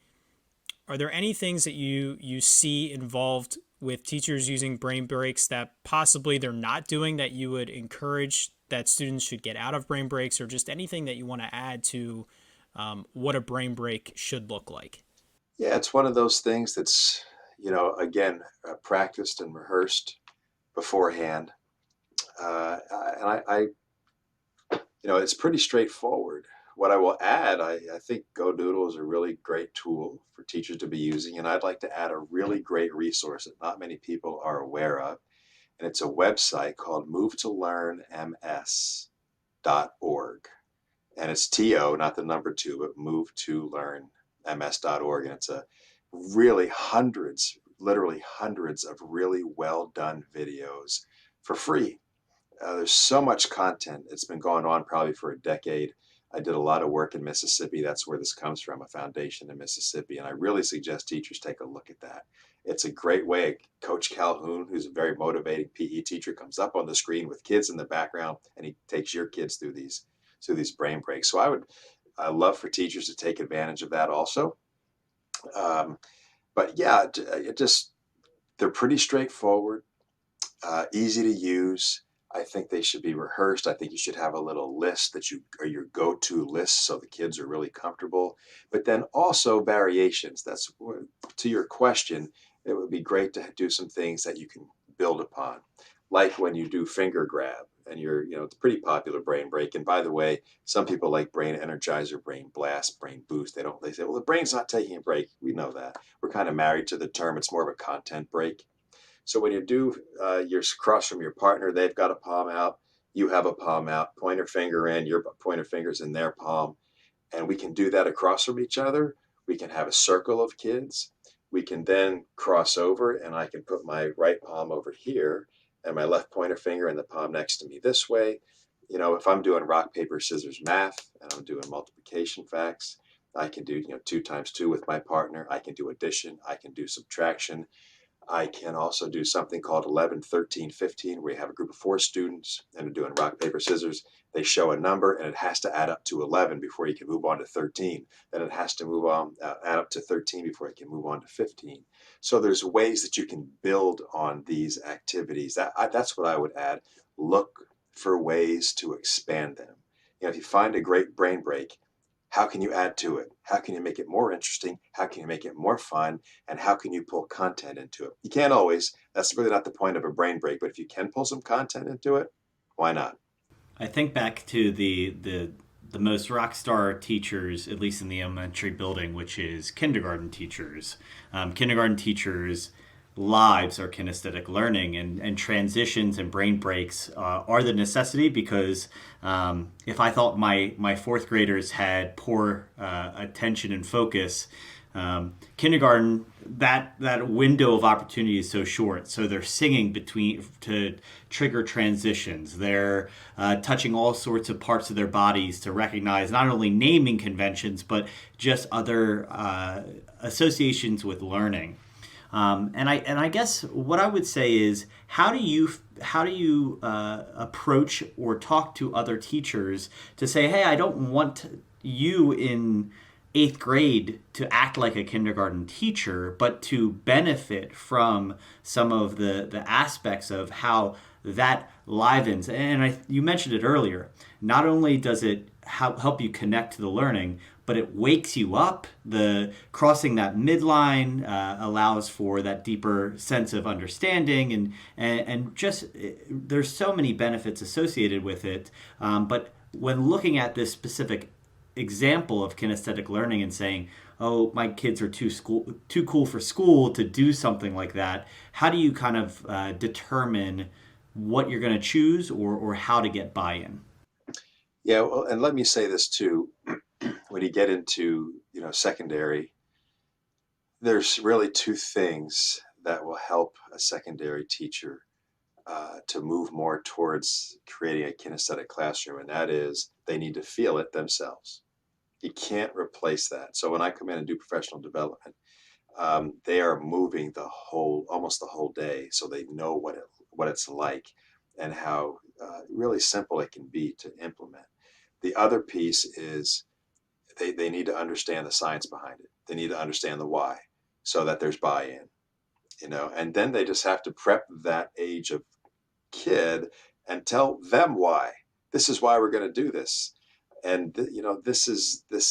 things that you see involved with teachers using brain breaks that possibly they're not doing that you would encourage that students should get out of brain breaks, or just anything that you want to add to what a brain break should look like? Yeah, it's one of those things that's, again, practiced and rehearsed beforehand. It's pretty straightforward. What I will add, I think GoDoodle is a really great tool for teachers to be using, and I'd like to add a really great resource that not many people are aware of, and it's a website called movetolearnms.org, and it's TO, not the number two, but movetolearnms.org, and it's a literally hundreds of really well done videos for free. There's so much content. It's been going on probably for a decade. I did a lot of work in Mississippi. That's where this comes from, a foundation in Mississippi. And I really suggest teachers take a look at that. It's a great way. Coach Calhoun, who's a very motivating PE teacher, comes up on the screen with kids in the background, and he takes your kids through these brain breaks. So I love for teachers to take advantage of that also. But yeah, they're pretty straightforward, easy to use. I think they should be rehearsed. I think you should have a little list that are your go-to list so the kids are really comfortable. But then also variations. That's to your question. It would be great to do some things that you can build upon, like when you do finger grab, and it's a pretty popular brain break. And by the way, some people like brain energizer, brain blast, brain boost. They say, well, the brain's not taking a break. We know that. We're kind of married to the term. It's more of a content break. So when you do you're across from your partner, they've got a palm out, you have a palm out, pointer finger in, your pointer finger's in their palm, and we can do that across from each other. We can have a circle of kids. We can then cross over, and I can put my right palm over here and my left pointer finger in the palm next to me this way. If I'm doing rock, paper, scissors math, and I'm doing multiplication facts, I can do 2 times 2 with my partner. I can do addition. I can do subtraction. I can also do something called 11, 13, 15, where you have a group of 4 students and they're doing rock, paper, scissors. They show a number and it has to add up to 11 before you can move on to 13. Then it has to add up to 13 before you can move on to 15. So there's ways that you can build on these activities. That's what I would add. Look for ways to expand them. If you find a great brain break, how can you add to it? How can you make it more interesting? How can you make it more fun? And how can you pull content into it? You can't always. That's really not the point of a brain break. But if you can pull some content into it, why not? I think back to the most rock star teachers, at least in the elementary building, which is kindergarten teachers. Kindergarten teachers' lives are kinesthetic learning, and transitions and brain breaks are the necessity, because if I thought my fourth graders had poor attention and focus, kindergarten, that window of opportunity is so short. So they're singing to trigger transitions. They're touching all sorts of parts of their bodies to recognize not only naming conventions, but just other associations with learning. And I guess what I would say is, how do you approach or talk to other teachers to say, hey, I don't want you in 8th grade to act like a kindergarten teacher, but to benefit from some of the aspects of how that livens. And you mentioned it earlier. Not only does it help you connect to the learning, but it wakes you up. The crossing that midline allows for that deeper sense of understanding, and just there's so many benefits associated with it. But when looking at this specific example of kinesthetic learning and saying, oh, my kids are too cool for school to do something like that, how do you kind of determine what you're going to choose, or how to get buy-in? Yeah, well, and let me say this too. When you get into secondary, There's really two things that will help a secondary teacher to move more towards creating a kinesthetic classroom, and that is they need to feel it themselves. You can't replace that. So when I come in and do professional development, they are moving almost the whole day, so they know what it's like and how really simple it can be to implement. The other piece is they need to understand the science behind it. They need to understand the why, so that there's buy-in, and then they just have to prep that age of kid and tell them why. This is why we're going to do this, and this is the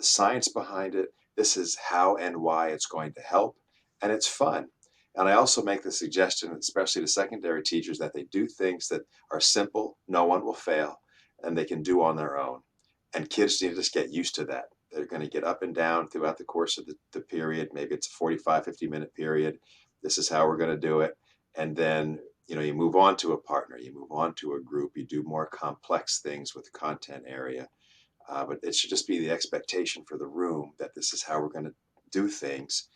science behind it. This is how and why it's going to help, and it's fun. And I also make the suggestion, especially to secondary teachers, that they do things that are simple, no one will fail, and they can do on their own. And kids need to just get used to that. They're going to get up and down throughout the course of the period. Maybe it's a 45, 50-minute period. This is how we're going to do it. And then, you move on to a partner, you move on to a group, you do more complex things with the content area. But it should just be the expectation for the room that this is how we're going to do things.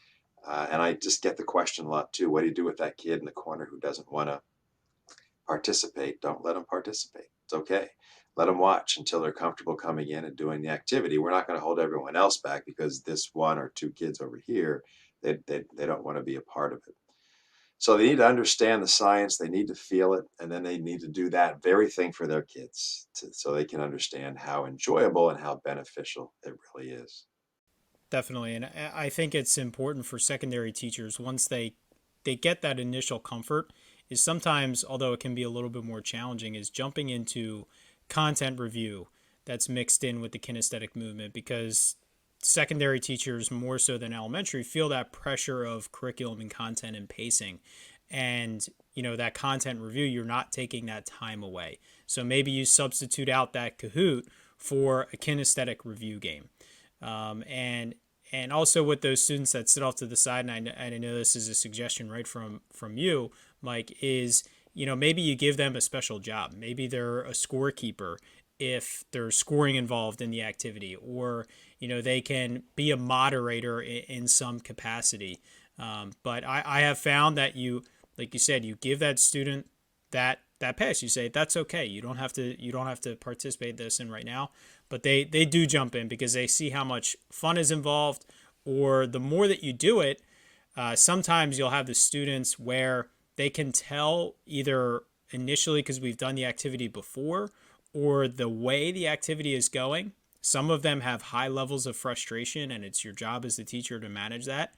And I just get the question a lot too. What do you do with that kid in the corner who doesn't want to participate? Don't let them participate. It's okay. Let them watch until they're comfortable coming in and doing the activity. We're not going to hold everyone else back because this one or two kids over here, they don't want to be a part of it. So they need to understand the science, they need to feel it, and then they need to do that very thing for their kids so they can understand how enjoyable and how beneficial it really is. Definitely. And I think it's important for secondary teachers, once they get that initial comfort, is sometimes, although it can be a little bit more challenging, is jumping into content review that's mixed in with the kinesthetic movement, because secondary teachers, more so than elementary, feel that pressure of curriculum and content and pacing. And, that content review, you're not taking that time away. So maybe you substitute out that Kahoot for a kinesthetic review game. And also with those students that sit off to the side, and I know this is a suggestion right from you, Mike, is, maybe you give them a special job. Maybe they're a scorekeeper if there's scoring involved in the activity, or, they can be a moderator in some capacity. But I have found that like you said, you give that student that pass. You say, that's okay. You don't have to participate this in right now. But they do jump in because they see how much fun is involved, or the more that you do it, sometimes you'll have the students where they can tell either initially because we've done the activity before, or the way the activity is going. Some of them have high levels of frustration, and it's your job as the teacher to manage that.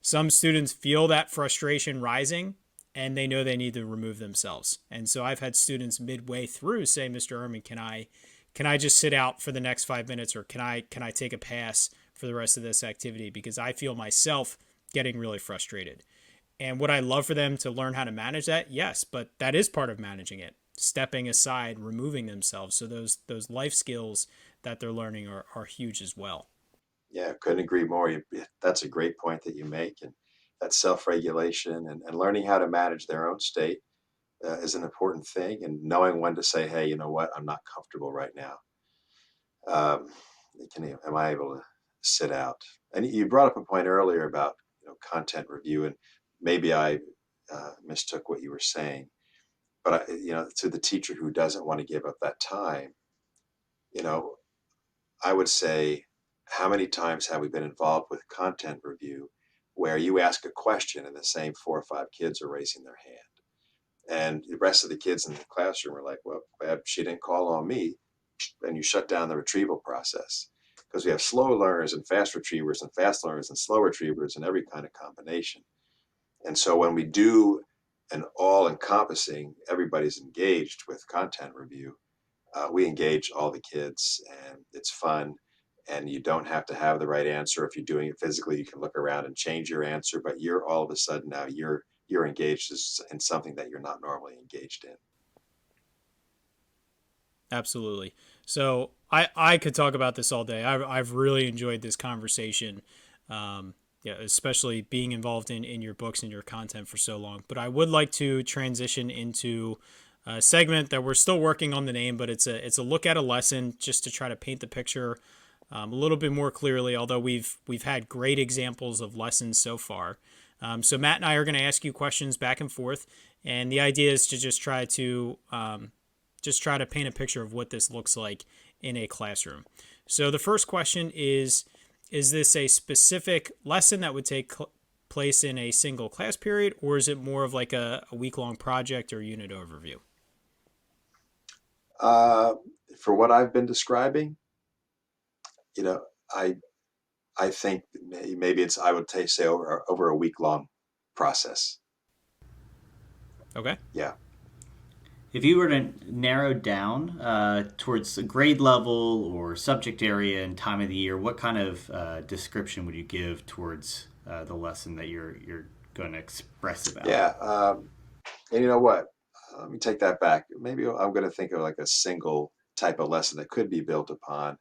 Some students feel that frustration rising, and they know they need to remove themselves. And so I've had students midway through say, Mr. Ehrman, can I just sit out for the next 5 minutes, or can I take a pass for the rest of this activity, because I feel myself getting really frustrated. And would I love for them to learn how to manage that? Yes, but that is part of managing it. Stepping aside, removing themselves. So those life skills that they're learning are huge as well. Yeah, couldn't agree more. That's a great point that you make. And that self-regulation and learning how to manage their own state is an important thing. And knowing when to say, hey, you know what, I'm not comfortable right now. Am I able to sit out? And you brought up a point earlier about content review, and maybe I mistook what you were saying. But to the teacher who doesn't want to give up that time, I would say, how many times have we been involved with content review where you ask a question and the same 4 or 5 kids are raising their hand, and the rest of the kids in the classroom are like, well, glad she didn't call on me, and you shut down the retrieval process, because we have slow learners and fast retrievers and fast learners and slow retrievers and every kind of combination. And so when we do an all-encompassing, everybody's engaged with content review, we engage all the kids, and it's fun. And you don't have to have the right answer. If you're doing it physically, you can look around and change your answer, but you're all of a sudden now you're engaged in something that you're not normally engaged in. Absolutely. So I could talk about this all day. I've really enjoyed this conversation. Yeah, especially being involved in your books and your content for so long. But I would like to transition into a segment that we're still working on the name, but it's a look at a lesson, just to try to paint the picture a little bit more clearly. Although we've had great examples of lessons so far. So Matt and I are going to ask you questions back and forth, and the idea is to just try to paint a picture of what this looks like in a classroom. So the first question is this a specific lesson that would take place in a single class period, or is it more of like a week-long project or unit overview? Uh, for what I've been describing, you know, I I think maybe it's I would say over a week long process. Okay. Yeah. If you were to narrow down towards a grade level or subject area and time of the year, what kind of description would you give towards the lesson that you're going to express about? Yeah. And you know what? Let me take that back. Maybe I'm going to think of like a single type of lesson that could be built upon.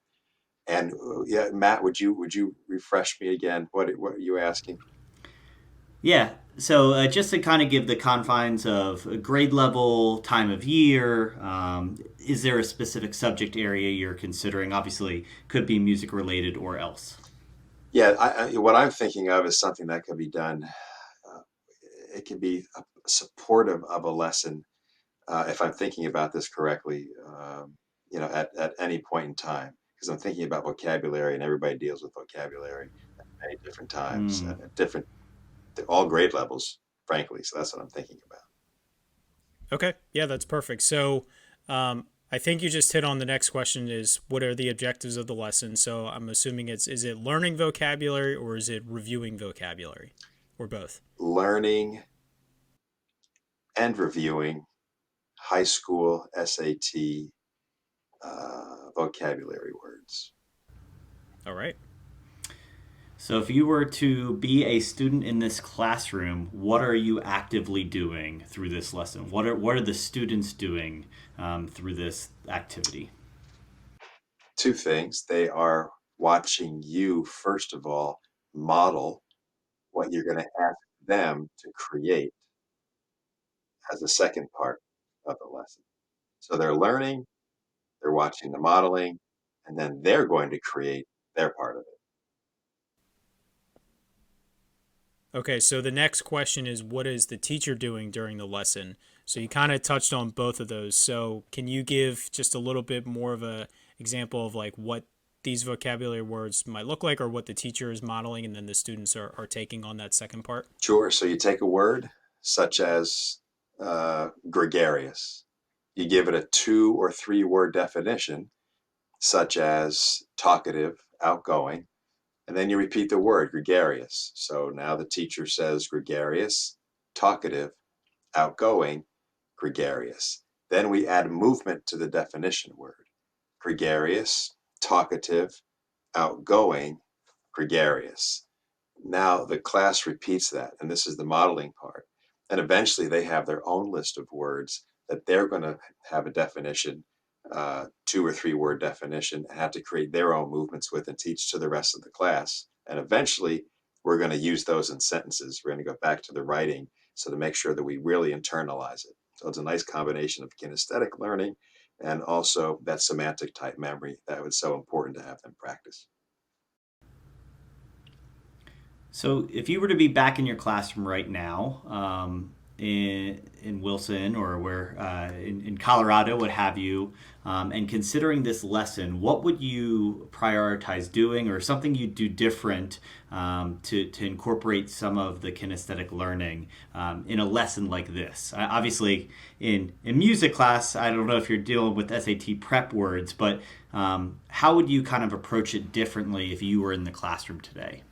And yeah, Matt, would you refresh me again? What are you asking? Yeah. So just to kind of give the confines of grade level, time of year, is there a specific subject area you're considering? Obviously, could be music related or else. Yeah, what I'm thinking of is something that could be done. Uh, it can be supportive of a lesson, if I'm thinking about this correctly. At any point in time, because I'm thinking about vocabulary, and everybody deals with vocabulary at many different times Hmm. and at different all grade levels, frankly. So that's what I'm thinking about. Okay. Yeah, that's perfect. So, I think you just hit on the next question is what are the objectives of the lesson? So I'm assuming is it learning vocabulary or is it reviewing vocabulary or both? Learning and reviewing high school SAT vocabulary words. All right. So, if you were to be a student in this classroom, what are you actively doing through this lesson? What are the students doing through this activity? Two things. They are watching you, first of all, model what you're going to ask them to create as a second part of the lesson. So they're learning, they're watching the modeling, and then they're going to create their part of it. Okay, so the next question is what is the teacher doing during the lesson? So you kind of touched on both of those. So can you give just a little bit more of a example of like what these vocabulary words might look like or what the teacher is modeling and then the students are taking on that second part? Sure. So you take a word such as gregarious, you give it a 2 or 3 word definition, such as talkative, outgoing, and then you repeat the word gregarious. So now the teacher says gregarious, talkative, outgoing, gregarious. Then we add movement to the definition word gregarious, talkative, outgoing, gregarious. Now the class repeats that, and this is the modeling part. And eventually they have their own list of words that they're going to have a definition, 2 or 3 word definition, and have to create their own movements with and teach to the rest of the class. And eventually we're going to use those in sentences. We're going to go back to the writing so to make sure that we really internalize it. So it's a nice combination of kinesthetic learning and also that semantic type memory that was so important to have them practice. So, if you were to be back in your classroom right now, in Wilson or where in Colorado, what have you, and considering this lesson, what would you prioritize doing, or something you'd do different to incorporate some of the kinesthetic learning in a lesson like this? Obviously, in music class, I don't know if you're dealing with SAT prep words, but how would you kind of approach it differently if you were in the classroom today?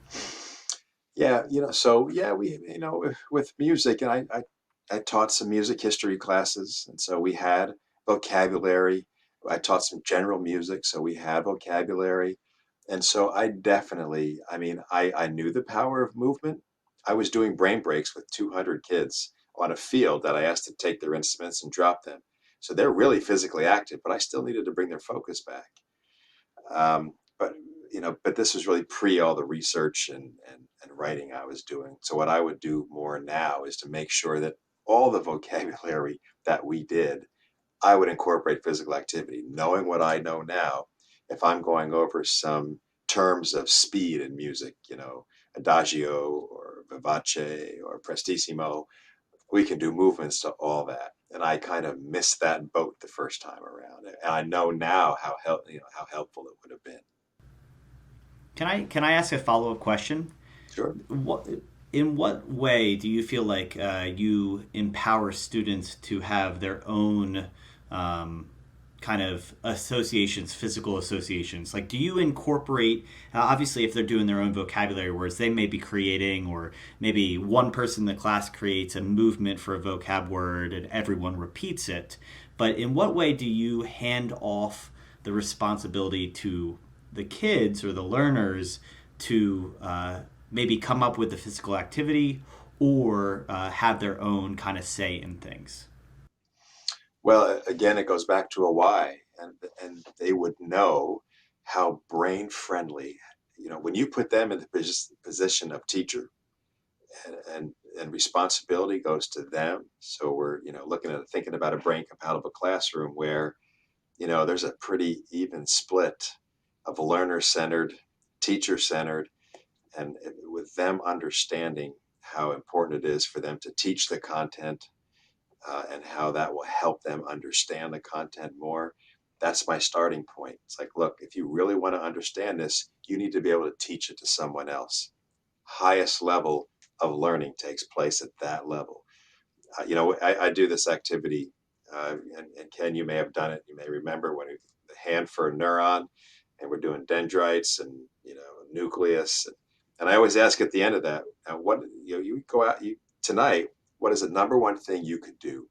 Yeah, so yeah, with music, and I taught some music history classes, and so we had vocabulary. I taught some general music, so we had vocabulary. And so I definitely, I knew the power of movement. I was doing brain breaks with 200 kids on a field that I asked to take their instruments and drop them. So they're really physically active, but I still needed to bring their focus back. But this was really pre all the research and writing I was doing. So what I would do more now is to make sure that all the vocabulary that we did, I would incorporate physical activity. Knowing what I know now, if I'm going over some terms of speed in music, adagio or vivace or prestissimo. We can do movements to all that. And I kind of missed that boat the first time around. And I know now how helpful it would have been. Can I ask a follow up question? Sure. What in what way do you feel like you empower students to have their own kind of associations, physical associations? Like, do you incorporate, obviously, if they're doing their own vocabulary words, they may be creating, or maybe one person in the class creates a movement for a vocab word and everyone repeats it. But in what way do you hand off the responsibility to the kids or the learners to maybe come up with the physical activity or have their own kind of say in things? Well, again, it goes back to a why, and they would know how brain friendly. When you put them in the position of teacher, and responsibility goes to them. So we're looking at thinking about a brain compatible classroom where there's a pretty even split of learner centered, teacher centered, and with them understanding how important it is for them to teach the content, and how that will help them understand the content more. That's my starting point. It's like, look, if you really want to understand this, you need to be able to teach it to someone else. Highest level of learning takes place at that level. I do this activity, and Ken, you may have done it. You may remember when the hand for a neuron, and we're doing dendrites and nucleus, and I always ask at the end of that, what you go out tonight. What is the number one thing you could do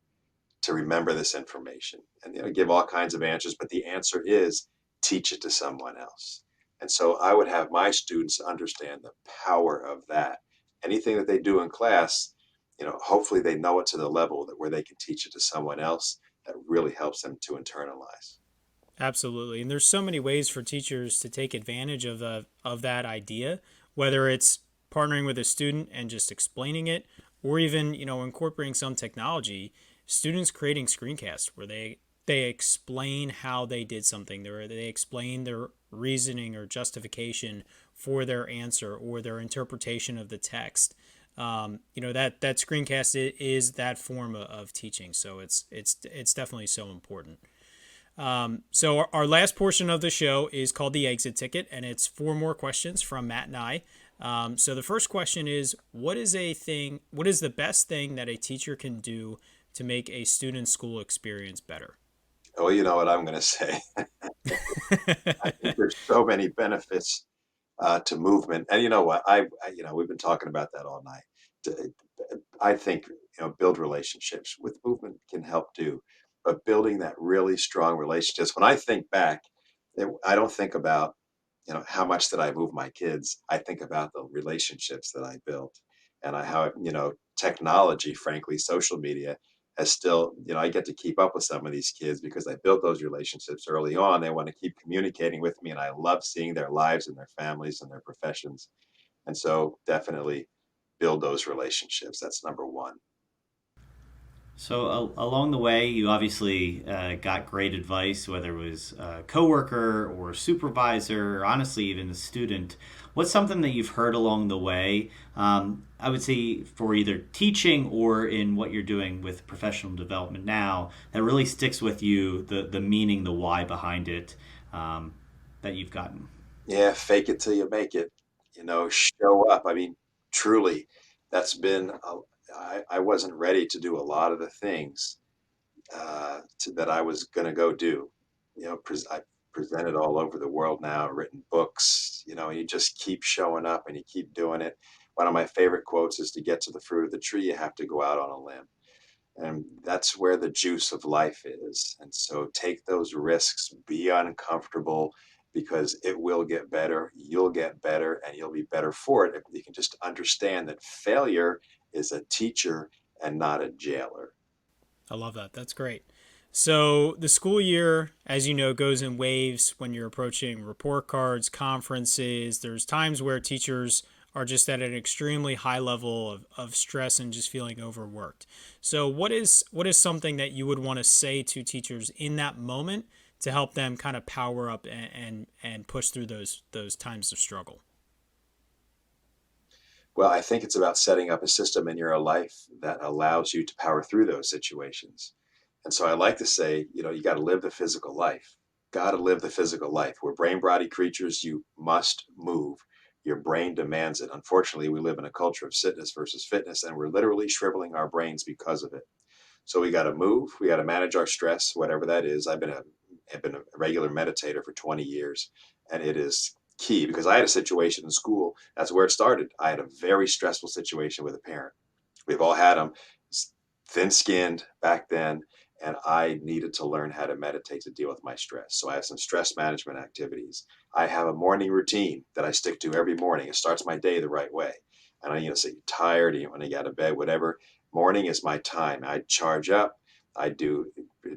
to remember this information? And give all kinds of answers, but the answer is teach it to someone else. And so I would have my students understand the power of that. Anything that they do in class, hopefully they know it to the level that where they can teach it to someone else. That really helps them to internalize. Absolutely. And there's so many ways for teachers to take advantage of that idea, whether it's partnering with a student and just explaining it, or even, incorporating some technology, students creating screencasts where they explain how they did something, they explain their reasoning or justification for their answer or their interpretation of the text. That screencast is that form of teaching. So it's definitely so important. So our last portion of the show is called the exit ticket, and it's 4 more questions from Matt and I. So the first question is, what is the best thing that a teacher can do to make a student's school experience better? Oh, you know what I'm going to say. I think there's so many benefits to movement, and you know what? We've been talking about that all night. I think build relationships with movement can help do, but building that really strong relationships. When I think back, I don't think about how much did I move my kids. I think about the relationships that I built, and how technology, frankly, social media has still, I get to keep up with some of these kids because I built those relationships early on. They want to keep communicating with me, and I love seeing their lives and their families and their professions. And so definitely build those relationships. That's number one. So along the way, you obviously got great advice, whether it was a coworker or supervisor, or honestly even a student. What's something that you've heard along the way? I would say for either teaching or in what you're doing with professional development now, that really sticks with you, the meaning, the why behind it, that you've gotten. Yeah, fake it till you make it. Show up. I mean, truly, that's been. I wasn't ready to do a lot of the things that I was going to go do. I presented all over the world now, written books. You just keep showing up and you keep doing it. One of my favorite quotes is, to get to the fruit of the tree, you have to go out on a limb. And that's where the juice of life is. And so take those risks, be uncomfortable, because it will get better. You'll get better, and you'll be better for it if you can just understand that failure is a teacher and not a jailer. I love that. That's great. So the school year, as you know, goes in waves when you're approaching report cards, conferences. There's times where teachers are just at an extremely high level of stress and just feeling overworked. So what is something that you would want to say to teachers in that moment to help them kind of power up and push through those times of struggle? Well, I think it's about setting up a system in your life that allows you to power through those situations. And so I like to say, you got to live the physical life. Got to live the physical life. We're brain body creatures. You must move. Your brain demands it. Unfortunately, we live in a culture of sickness versus fitness, and we're literally shriveling our brains because of it. So we got to move. We got to manage our stress, whatever that is. I've been a regular meditator for 20 years, and it is key because I had a situation in school. That's where it started. I had a very stressful situation with a parent. We've all had them, thin skinned back then, and I needed to learn how to meditate to deal with my stress. So I have some stress management activities. I have a morning routine that I stick to every morning. It starts my day the right way. And I say you're tired, you want to get out of bed, whatever. Morning is my time. I charge up. I do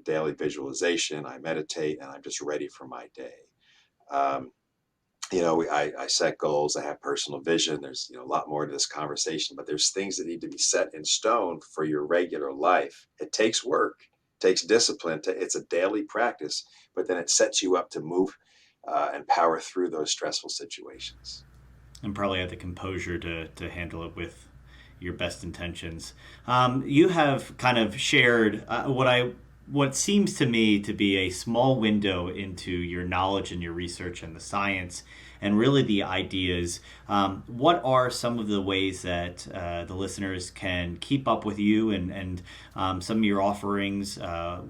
daily visualization. I meditate, and I'm just ready for my day. Um, I set goals. I have personal vision. There's a lot more to this conversation, but there's things that need to be set in stone for your regular life. It takes work, takes discipline. It's a daily practice, but then it sets you up to move and power through those stressful situations. And probably have the composure to handle it with your best intentions. You have kind of shared what seems to me to be a small window into your knowledge and your research and the science and really the ideas. What are some of the ways that the listeners can keep up with you and some of your offerings,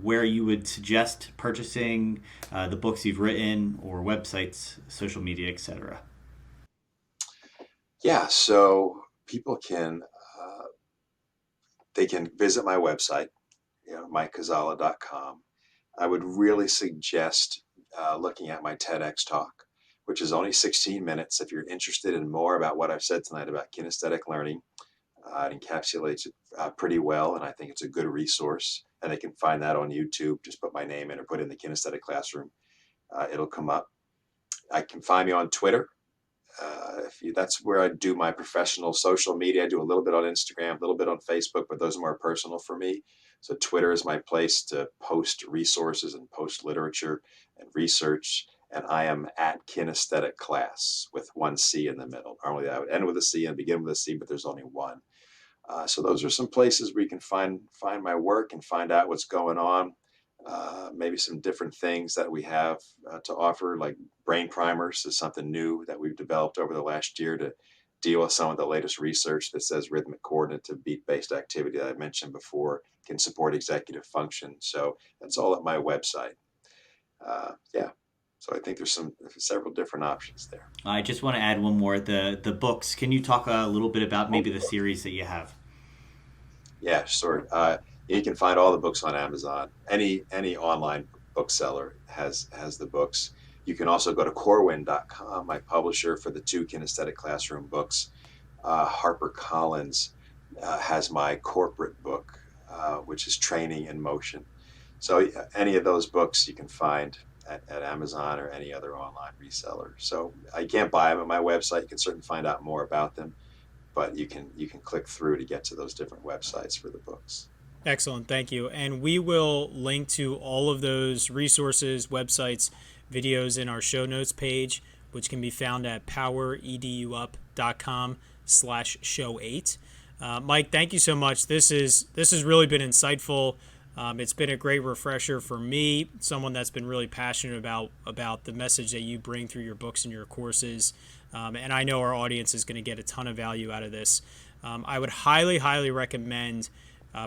where you would suggest purchasing the books you've written or websites, social media, etc.? Yeah, so people they can visit my website, mikekazala.com. I would really suggest looking at my TEDx talk, which is only 16 minutes. If you're interested in more about what I've said tonight about kinesthetic learning, it encapsulates it pretty well, and I think it's a good resource. And they can find that on YouTube. Just put my name in or put in the Kinesthetic Classroom. It'll come up. I can find me on Twitter. That's where I do my professional social media. I do a little bit on Instagram, a little bit on Facebook, but those are more personal for me. So Twitter is my place to post resources and post literature and research. And I am at Kinesthetic Class with one C in the middle. Normally I would end with a C and begin with a C, but there's only one. So those are some places where you can find my work and find out what's going on. Maybe some different things that we have to offer, like brain primers is something new that we've developed over the last year to deal with some of the latest research that says rhythmic coordinative beat-based activity that I mentioned before can support executive function. So that's all at my website. Yeah. So I think there's several different options there. I just want to add one more. The books. Can you talk a little bit about maybe the series that you have? Yeah, sure. You can find all the books on Amazon. Any online bookseller has the books. You can also go to Corwin.com, my publisher for the 2 Kinesthetic Classroom books. HarperCollins has my corporate book, which is Training in Motion. So any of those books you can find at Amazon or any other online reseller. So I can't buy them at my website. You can certainly find out more about them, but you can click through to get to those different websites for the books. Excellent. Thank you. And we will link to all of those resources, websites, videos in our show notes page, which can be found at poweredup.com/show8. Mike, thank you so much. This has really been insightful. It's been a great refresher for me, someone that's been really passionate about the message that you bring through your books and your courses. And I know our audience is going to get a ton of value out of this. I would highly, highly recommend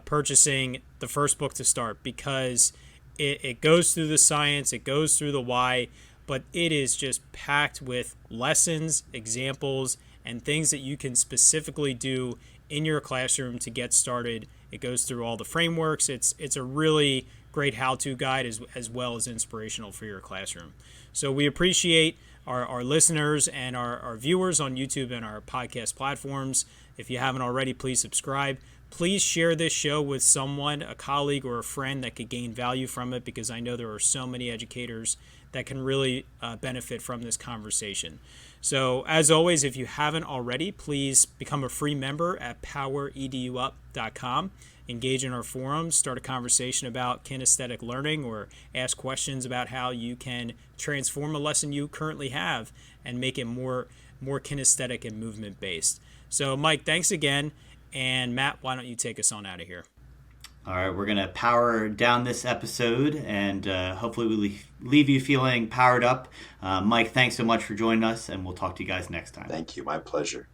purchasing the first book to start because it goes through the science, it goes through the why, but it is just packed with lessons, examples, and things that you can specifically do in your classroom to get started. It goes through all the frameworks. It's a really great how-to guide as well as inspirational for your classroom. So we appreciate our listeners and our viewers on YouTube and our podcast platforms. If you haven't already, please subscribe. please share this show with someone, a colleague or a friend that could gain value from it, because I know there are so many educators that can really benefit from this conversation. So as always, if you haven't already, please become a free member at powereduup.com. Engage in our forums, start a conversation about kinesthetic learning, or ask questions about how you can transform a lesson you currently have and make it more kinesthetic and movement based. So Mike, thanks again. And Matt, why don't you take us on out of here? All right, we're going to power down this episode, and hopefully we leave you feeling powered up. Mike, thanks so much for joining us, and we'll talk to you guys next time. Thank you. My pleasure.